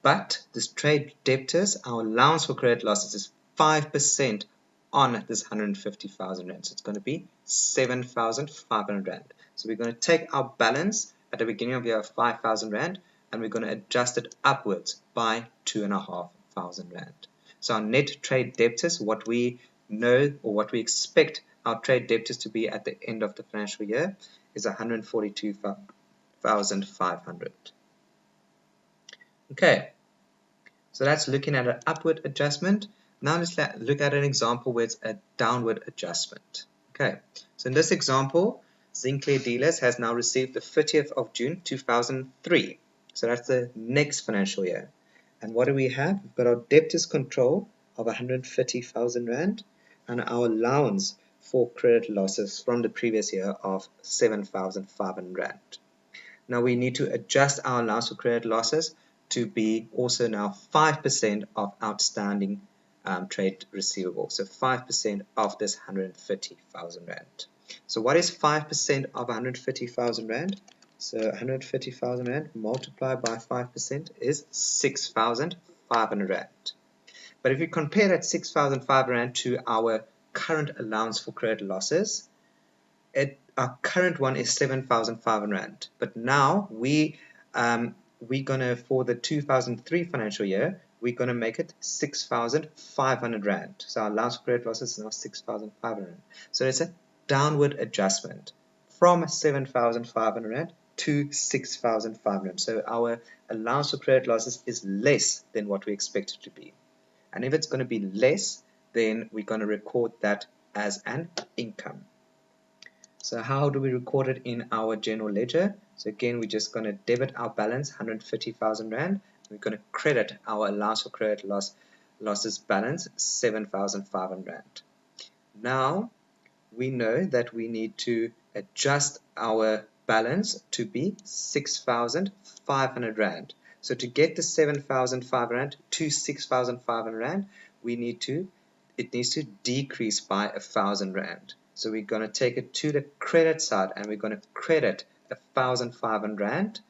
Speaker 1: But this trade debtors, our allowance for credit losses is 5% on this 150,000 Rand. So it's going to be 7,500 Rand. So we're going to take our balance at the beginning of the year of 5,000 Rand, and we're going to adjust it upwards by 2,500 Rand. So our net trade debtors, what we know or what we expect our trade debtors to be at the end of the financial year, is 142,500. Okay, so that's looking at an upward adjustment. Now let's look at an example where it's a downward adjustment. Okay, so in this example, Sinclair Dealers has now received the 30th of June 2003. So that's the next financial year. And what do we have? We've got our debtors control of 150,000 Rand and our allowance for credit losses from the previous year of 7,500 Rand. Now we need to adjust our allowance for credit losses to be also now 5% of outstanding trade receivables. So 5% of this 150,000 Rand. So what is 5% of 150,000 Rand? So 150,000 Rand multiplied by 5% is 6,500 Rand. But if you compare that 6,500 Rand to our current allowance for credit losses, our current one is 7,500 Rand. But now we're gonna, for the 2003 financial year, we're gonna make it 6,500 Rand. So our allowance for credit losses is now 6,500 Rand. So it's a downward adjustment from 7,500 Rand to 6,500 Rand. So our allowance for credit losses is less than what we expect it to be. And if it's going to be less, then we're going to record that as an income. So how do we record it in our general ledger? So again, we're just going to debit our balance, 150,000 Rand. We're going to credit our allowance for credit losses balance, 7,500 Rand. Now, we know that we need to adjust our balance to be 6,500 Rand. So to get the 7,500 Rand to 6,500 Rand, it needs to decrease by 1,000 Rand. So we're going to take it to the credit side and we're going to credit 1,500 Rand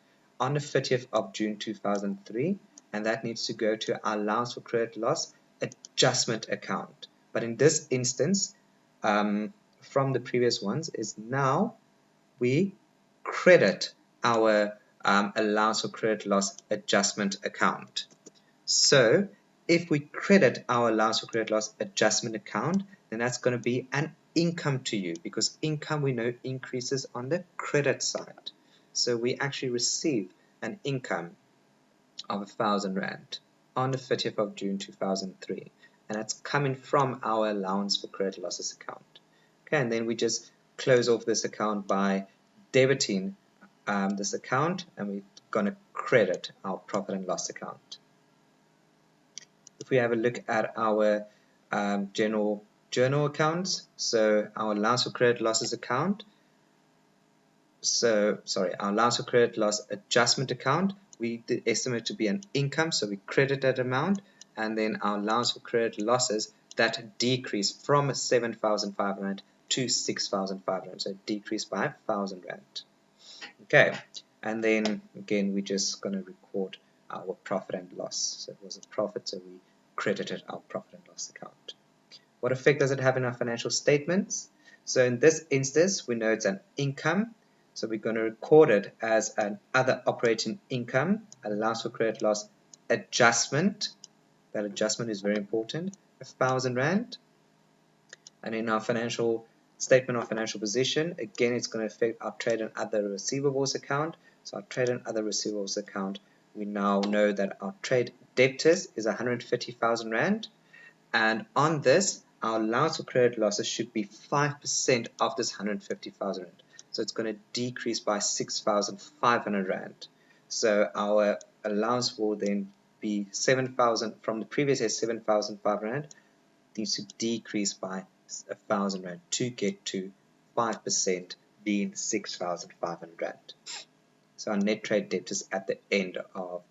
Speaker 1: on the 30th of June 2003, and that needs to go to our allowance for credit loss adjustment account. But in this instance, from the previous ones, is now we credit our allowance for credit loss adjustment account. So if we credit our allowance for credit loss adjustment account, then that's going to be an income to you, because income we know increases on the credit side. So we actually receive an income of 1,000 Rand on the 30th of June 2003, and that's coming from our allowance for credit losses account. Okay, and then we just close off this account by debiting this account, and we're going to credit our profit and loss account. If we have a look at our general journal accounts, so our allowance for credit losses account, our allowance for credit loss adjustment account, we estimate to be an income, so we credit that amount, and then our allowance for credit losses, that decreased from 7,500 Rand to 6,500, so it decreased by 1,000 Rand. Okay, and then again we're just going to record our profit and loss. So it was a profit, so we credited our profit and loss account. What effect does it have in our financial statements? So in this instance, we know it's an income, so we're going to record it as an other operating income, allowance for credit loss adjustment. That adjustment is very important, 1,000 Rand. And in our financial statement of financial position, again it's going to affect our trade and other receivables account. So our trade and other receivables account, we now know that our trade debtors is 150,000 Rand, and on this our allowance for credit losses should be 5% of this 150,000 Rand. So it's going to decrease by 6,500 Rand. So our allowance will then be 7,000 from the previous year, 7,500 Rand, needs to decrease by 1,000 Rand to get to 5% being 6,500 Rand. So our net trade debtors at the end of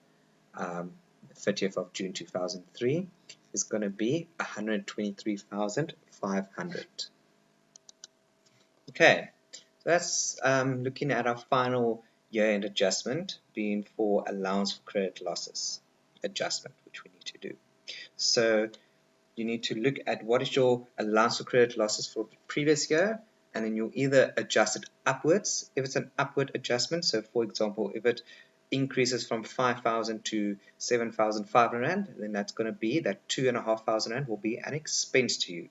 Speaker 1: 30th of June 2003 is going to be 123,500. Okay, so that's looking at our final year-end adjustment being for allowance for credit losses adjustment, which we need to do. So you need to look at what is your allowance for credit losses for the previous year, and then you'll either adjust it upwards if it's an upward adjustment. So for example, if it increases from 5,000 to 7,500 Rand, then that's going to be that 2,500 Rand will be an expense to you.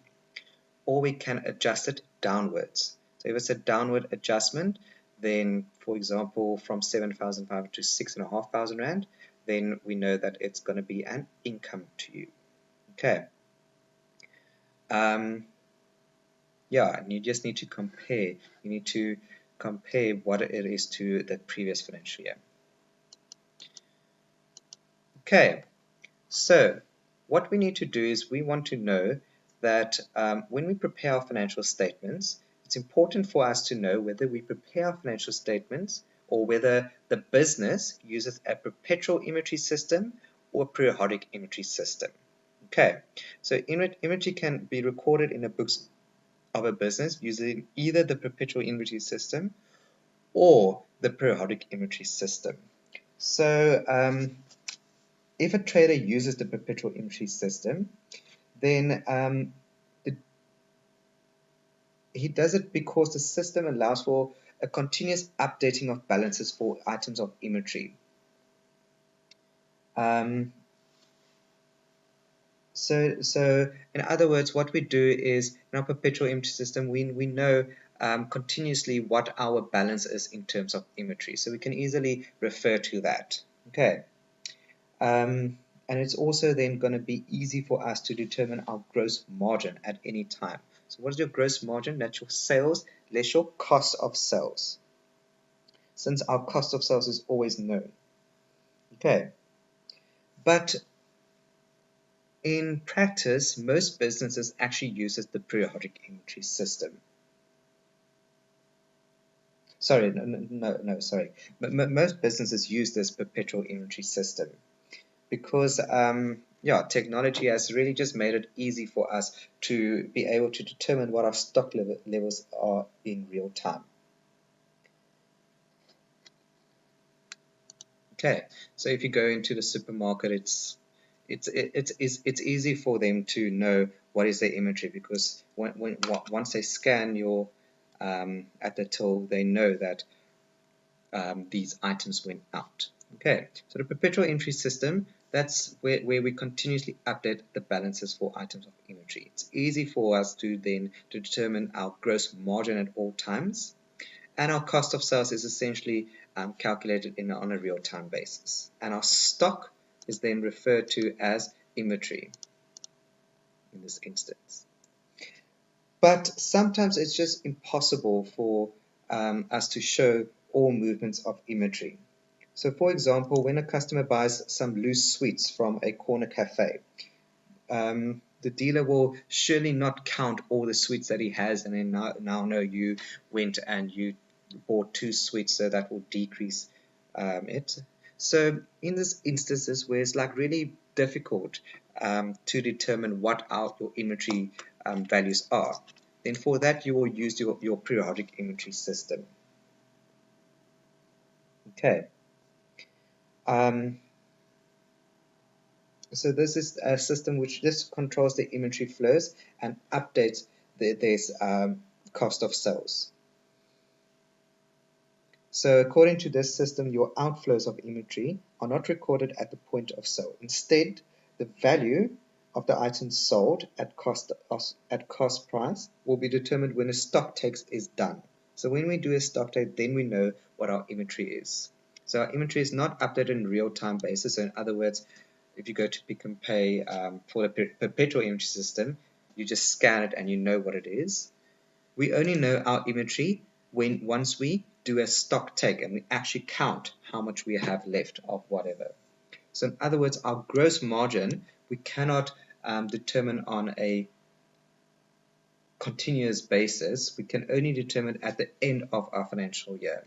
Speaker 1: Or we can adjust it downwards. So if it's a downward adjustment, then for example from 7,500 to 6,500 Rand, then we know that it's going to be an income to you. Okay. Yeah, and you just need to compare. You need to compare what it is to the previous financial year. Okay, so what we need to do is we want to know that when we prepare our financial statements, it's important for us to know whether we prepare our financial statements or whether the business uses a perpetual inventory system or a periodic inventory system. Okay, so inventory can be recorded in the books of a business using either the perpetual inventory system or the periodic inventory system. So if a trader uses the perpetual inventory system, then he does it because the system allows for a continuous updating of balances for items of inventory. So in other words, what we do is in our perpetual inventory system, we know continuously what our balance is in terms of inventory. So we can easily refer to that. Okay. And it's also then going to be easy for us to determine our gross margin at any time. So what is your gross margin? That's your sales less your cost of sales, since our cost of sales is always known. Okay. But in practice, most businesses actually use the periodic inventory system. Sorry, sorry. Most businesses use this perpetual inventory system because yeah, technology has really just made it easy for us to be able to determine what our stock levels are in real time. Okay, so if you go into the supermarket, it's easy for them to know what is their inventory, because once they scan your at the till, they know that these items went out. Okay, so the perpetual inventory system, that's where we continuously update the balances for items of inventory. It's easy for us to then determine our gross margin at all times, and our cost of sales is essentially calculated on a real-time basis. And our stock is then referred to as inventory in this instance. But sometimes it's just impossible for us to show all movements of inventory. So for example, when a customer buys some loose sweets from a corner cafe, the dealer will surely not count all the sweets that he has and then now know you went and you bought 2 sweets, so that will decrease it. So in this instances where it's like really difficult to determine what your inventory values are, then for that you will use your periodic inventory system. Okay. So this is a system which just controls the inventory flows and updates this cost of sales. So according to this system, your outflows of inventory are not recorded at the point of sale. Instead, the value of the items sold at cost price will be determined when a stock take is done. So when we do a stock take, then we know what our inventory is. So our inventory is not updated in real-time basis. So in other words, if you go to Pick and Pay for the perpetual inventory system, you just scan it and you know what it is. We only know our inventory once we do a stock take and we actually count how much we have left of whatever. So in other words, our gross margin we cannot determine on a continuous basis. We can only determine at the end of our financial year.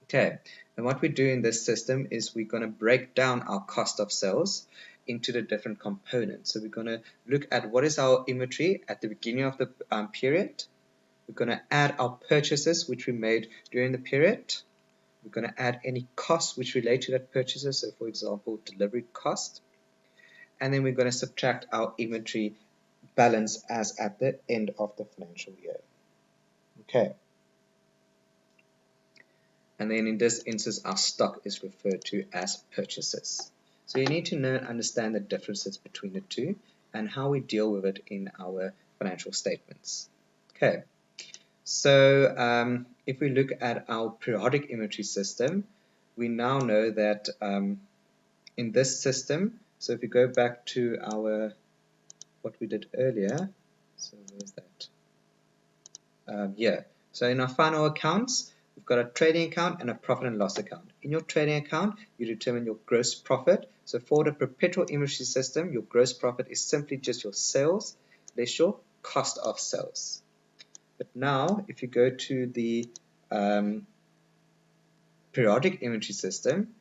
Speaker 1: Okay, and what we do in this system is we're going to break down our cost of sales into the different components. So we're going to look at what is our inventory at the beginning of the period. We're going to add our purchases which we made during the period. We're going to add any costs which relate to that purchases, so for example delivery cost. And then we're going to subtract our inventory balance as at the end of the financial year. Okay. And then in this instance, our stock is referred to as purchases. So you need to know and understand the differences between the two and how we deal with it in our financial statements. Okay, so if we look at our periodic inventory system, we now know that in this system, so if we go back to our what we did earlier, so where's that? So in our final accounts, we've got a trading account and a profit and loss account. In your trading account, you determine your gross profit. So for the perpetual inventory system, your gross profit is simply just your sales less your cost of sales. But now, if you go to the periodic inventory system,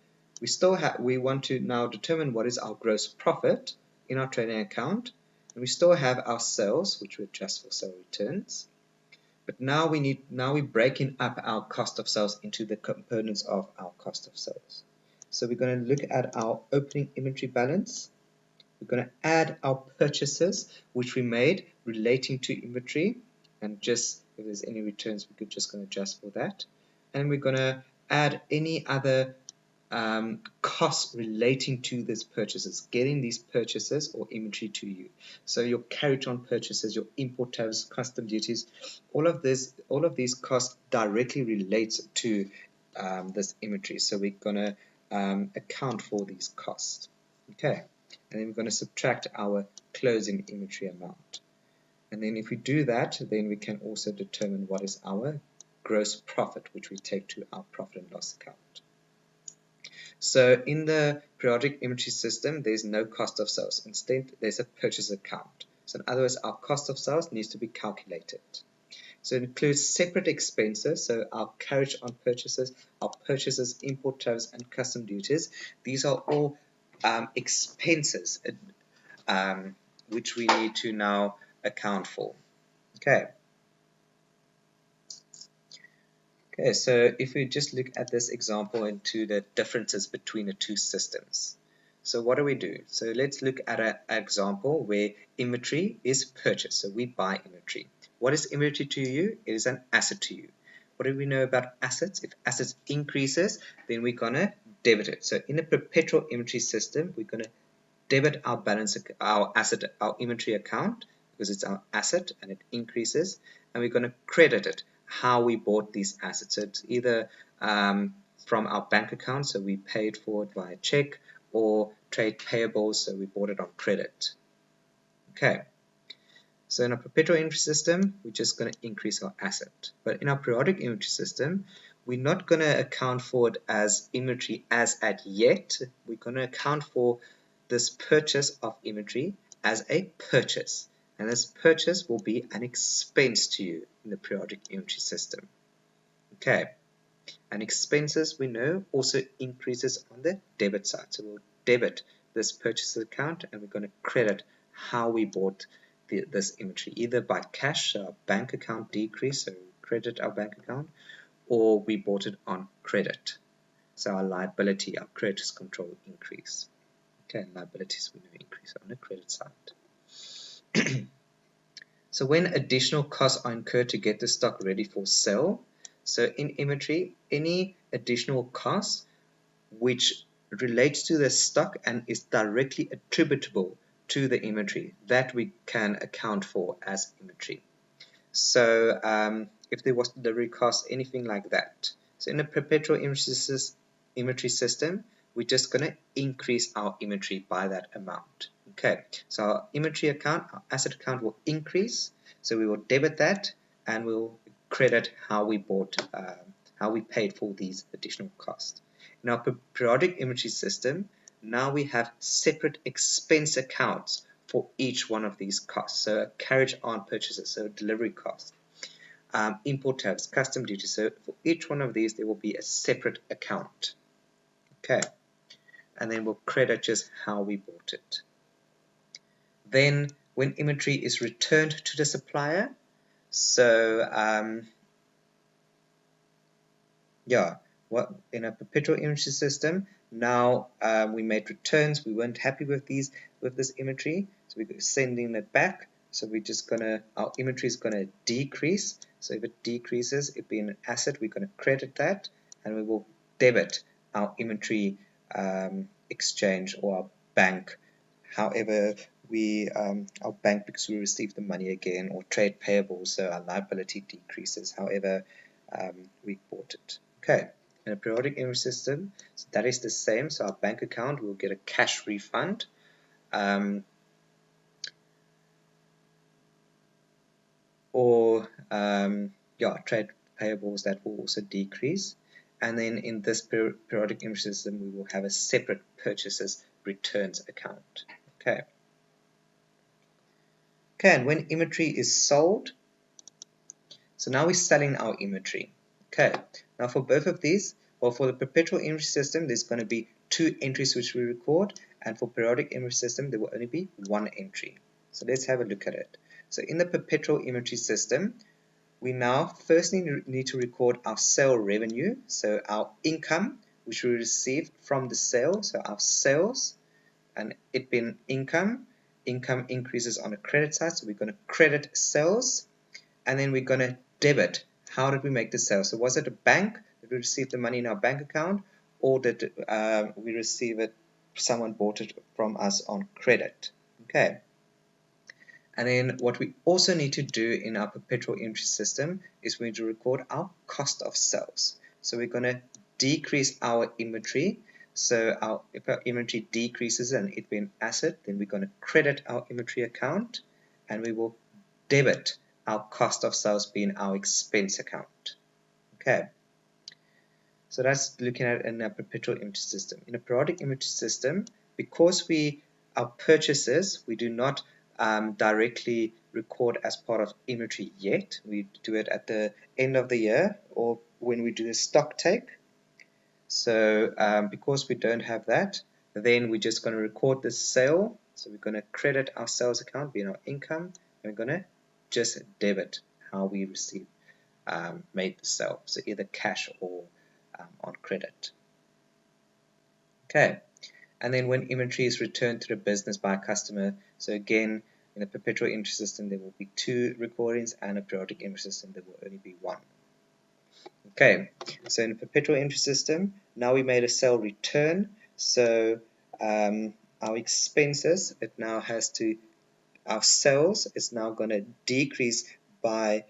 Speaker 1: we want to now determine what is our gross profit in our trading account, and we still have our sales, which we adjust for sale returns. But now we're breaking up our cost of sales into the components of our cost of sales. So we're going to look at our opening inventory balance. We're going to add our purchases which we made relating to inventory, and just if there's any returns, we're just going to adjust for that. And we're going to add any other costs relating to these purchases, getting these purchases or inventory to you. So your carriage on purchases, your import tariffs, custom duties, all of these costs directly relate to this inventory. So we're going to account for these costs. Okay, and then we're going to subtract our closing inventory amount. And then if we do that, then we can also determine what is our gross profit, which we take to our profit and loss account. So in the periodic inventory system, there's no cost of sales. Instead, there's a purchase account. So in other words, our cost of sales needs to be calculated. So it includes separate expenses, so our carriage on purchases, our purchases, import tariffs, and custom duties. These are all expenses which we need to now account for. Okay. Okay, so if we just look at this example into the differences between the two systems. So what do we do? So let's look at an example where inventory is purchased. So we buy inventory. What is inventory to you? It is an asset to you. What do we know about assets? If assets increases, then we're going to debit it. So in the perpetual inventory system, we're going to debit our balance, our inventory account, because it's our asset and it increases, and we're going to credit it how we bought these assets. So it's either from our bank account, so we paid for it via check, or trade payables, so we bought it on credit. Okay, so in our perpetual inventory system, we're just going to increase our asset. But in our periodic inventory system, we're not going to account for it as inventory as at yet. We're going to account for this purchase of inventory as a purchase. And this purchase will be an expense to you in the periodic inventory system. Okay, and expenses we know also increases on the debit side. So we'll debit this purchase account and we're going to credit how we bought this inventory, either by cash, so our bank account decrease, so we credit our bank account, or we bought it on credit. So our liability, our creditors control increase. Okay, liabilities we know increase on the credit side. So when additional costs are incurred to get the stock ready for sale, so in inventory, any additional cost which relates to the stock and is directly attributable to the inventory, that we can account for as inventory. So if there was delivery cost, anything like that. So in the perpetual inventory system, we're just going to increase our inventory by that amount. Okay, so our inventory account, our asset account will increase, so we will debit that and we'll credit how we bought, how we paid for these additional costs. In our periodic inventory system, now we have separate expense accounts for each one of these costs. So a carriage on purchases, so delivery cost, import tariffs, custom duties. So for each one of these, there will be a separate account. Okay, and then we'll credit just how we bought it. Then when inventory is returned to the supplier, so in a perpetual inventory system, now we made returns. We weren't happy with this inventory, so we're sending it back. So we're just our inventory is gonna decrease. So if it decreases, it being an asset, we're gonna credit that, and we will debit our inventory exchange or our bank. However, our bank, because we receive the money again, or trade payables, so our liability decreases. However, we bought it. Okay, in a periodic inventory system, so that is the same. So our bank account will get a cash refund. Trade payables, that will also decrease. And then in this periodic inventory system, we will have a separate purchases returns account. Okay. Okay, and when inventory is sold, so now we're selling our inventory. Okay, now for both of these, well, for the perpetual inventory system, there's going to be 2 entries which we record, and for periodic inventory system, there will only be 1 entry. So let's have a look at it. So in the perpetual inventory system, we now first need to record our sale revenue, so our income which we received from the sale, so our sales, and it being income increases on the credit side, so we're going to credit sales, and then we're going to debit. How did we make the sale? So was it a bank that we received the money in our bank account, or did we receive it, someone bought it from us on credit? Okay. And then what we also need to do in our perpetual inventory system is we need to record our cost of sales. So we're going to decrease our inventory. So if our inventory decreases and it being asset, then we're going to credit our inventory account, and we will debit our cost of sales being our expense account. Okay. So that's looking at in a perpetual inventory system. In a periodic inventory system, because our purchases, we do not directly record as part of inventory yet. We do it at the end of the year or when we do a stock take. So because we don't have that, then we're just going to record the sale. So we're going to credit our sales account being our income, and we're going to just debit how we made the sale. So either cash or on credit. Okay. And then when inventory is returned to the business by a customer, so again, in a perpetual inventory system, there will be 2 recordings, and a periodic inventory system, there will only be 1. Okay, so in a perpetual inventory system, now we made a sale return, so our expenses, our sales is now going to decrease by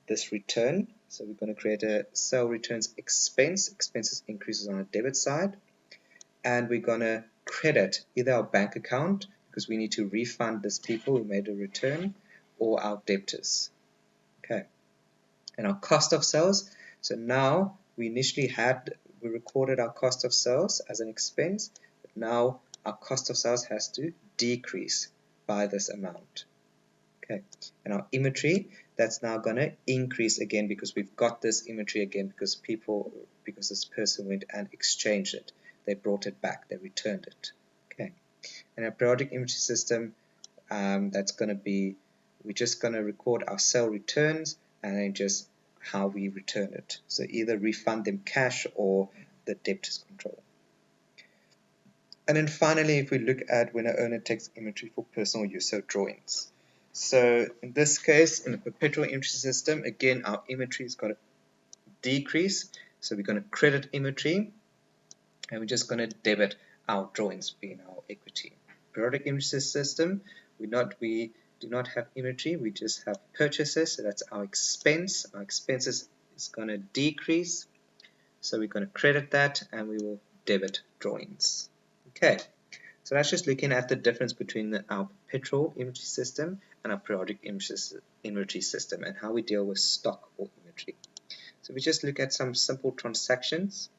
Speaker 1: this return. So we're going to create a sale returns expense. Expenses increases on the debit side. And we're going to credit either our bank account, because we need to refund these people who made a return, or our debtors. Okay. And our cost of sales. So now we recorded our cost of sales as an expense, but now our cost of sales has to decrease by this amount. Okay. And our inventory, that's now going to increase again, because we've got this inventory again because this person went and exchanged it. They brought it back, they returned it. Okay. In a periodic inventory system, that's going to be, we're just going to record our sale returns and then just how we return it. So either refund them cash or the debtors control. And then finally, if we look at when an owner takes inventory for personal use, so drawings. So in this case, in the perpetual inventory system, again, our inventory has got to decrease. So we're going to credit inventory, and we're just going to debit our drawings being our equity. Periodic inventory system, we do not have inventory, we just have purchases, so that's our expense. Our expenses is going to decrease, so we're going to credit that, and we will debit drawings. Okay, so that's just looking at the difference between our perpetual inventory system and our periodic inventory system, and how we deal with stock or inventory. So we just look at some simple transactions.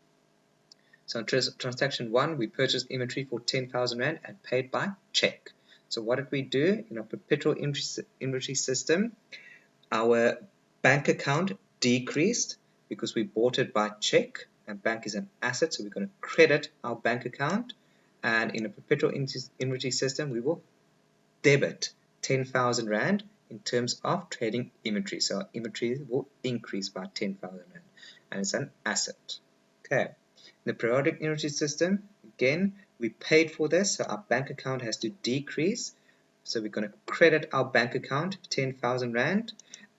Speaker 1: So in transaction 1, we purchased inventory for 10,000 Rand and paid by check. So what did we do? In our perpetual inventory system, our bank account decreased because we bought it by check, and bank is an asset, so we're going to credit our bank account. And in a perpetual inventory system, we will debit 10,000 Rand in terms of trading inventory. So our inventory will increase by 10,000 Rand, and it's an asset. Okay. In the periodic inventory system, again, we paid for this, so our bank account has to decrease. So we're going to credit our bank account 10,000 Rand,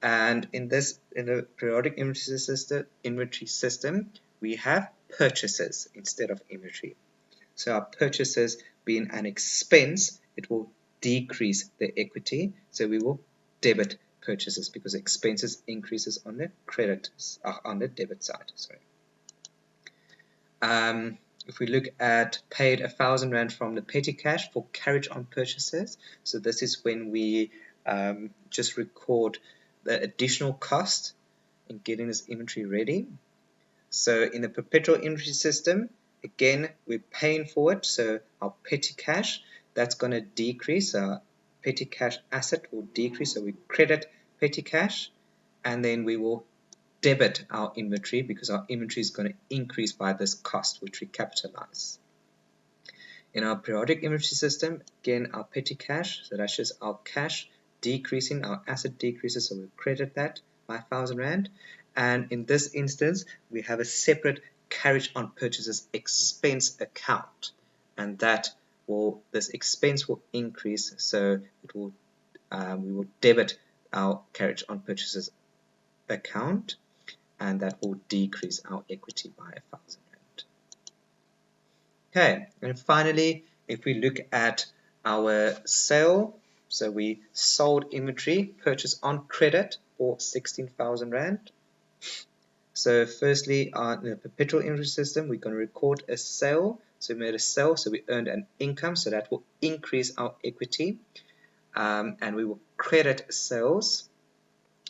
Speaker 1: and in the periodic inventory system, we have purchases instead of inventory. So our purchases being an expense, it will decrease the equity. So we will debit purchases because expenses increases on the on the debit side. Sorry. If we look at paid R1,000 from the petty cash for carriage on purchases, so this is when we just record the additional cost in getting this inventory ready. So in the perpetual inventory system, again, we're paying for it. So our petty cash, that's going to decrease. Our petty cash asset will decrease. So we credit petty cash, and then we will debit our inventory because our inventory is going to increase by this cost, which we capitalize. In our periodic inventory system, again, our petty cash, so that's just our cash decreasing, our asset decreases, so we'll credit that by R1,000. And in this instance, we have a separate carriage on purchases expense account, and this expense will increase, so it will we will debit our carriage on purchases account, and that will decrease our equity by R1,000. Okay, and finally, if we look at our sale, so we sold inventory, purchase on credit for 16,000 Rand. So firstly, in the perpetual inventory system, we're going to record a sale. So we made a sale, so we earned an income, so that will increase our equity. And we will credit sales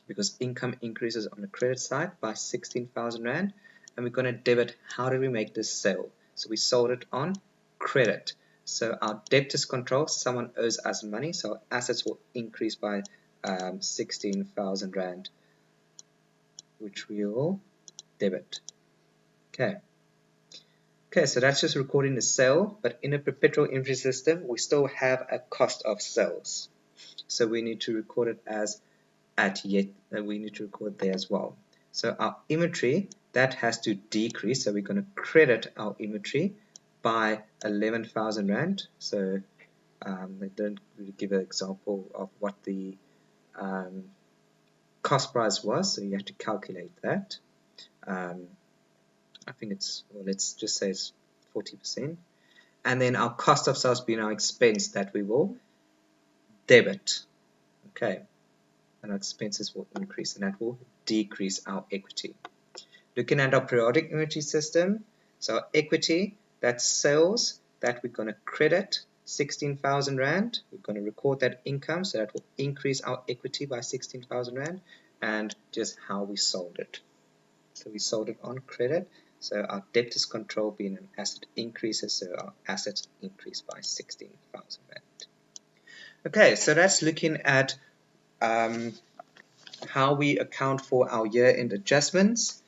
Speaker 1: because income increases on the credit side by 16,000 Rand. And we're going to debit, how did we make this sale? So we sold it on credit. So our debtors control, someone owes us money, so our assets will increase by 16,000 Rand, which we will debit. Okay, so that's just recording the sale, but in a perpetual inventory system, we still have a cost of sales. So we need to record it as we need to record there as well. So our inventory, that has to decrease, so we're going to credit our inventory by 11,000 Rand. So they don't really give an example of what the cost price was, so you have to calculate that. I think it's, well, let's just say it's 40%. And then our cost of sales being our expense that we will debit. Okay, and our expenses will increase, and that will decrease our equity. Looking at our periodic inventory system, so our equity, that's sales, that we're going to credit 16,000 Rand. We're going to record that income, so that will increase our equity by 16,000 Rand, and just how we sold it. So we sold it on credit, so our debtors control being an asset increases, so our assets increase by 16,000 Rand. Okay, so that's looking at how we account for our year-end adjustments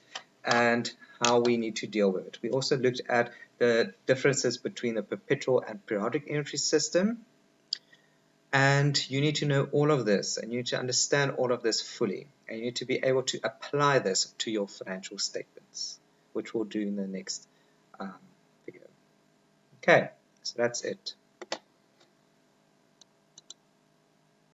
Speaker 1: and how we need to deal with it. We also looked at the differences between the perpetual and periodic inventory system, and you need to know all of this, and you need to understand all of this fully, and you need to be able to apply this to your financial statements, which we'll do in the next video. Okay, so that's it.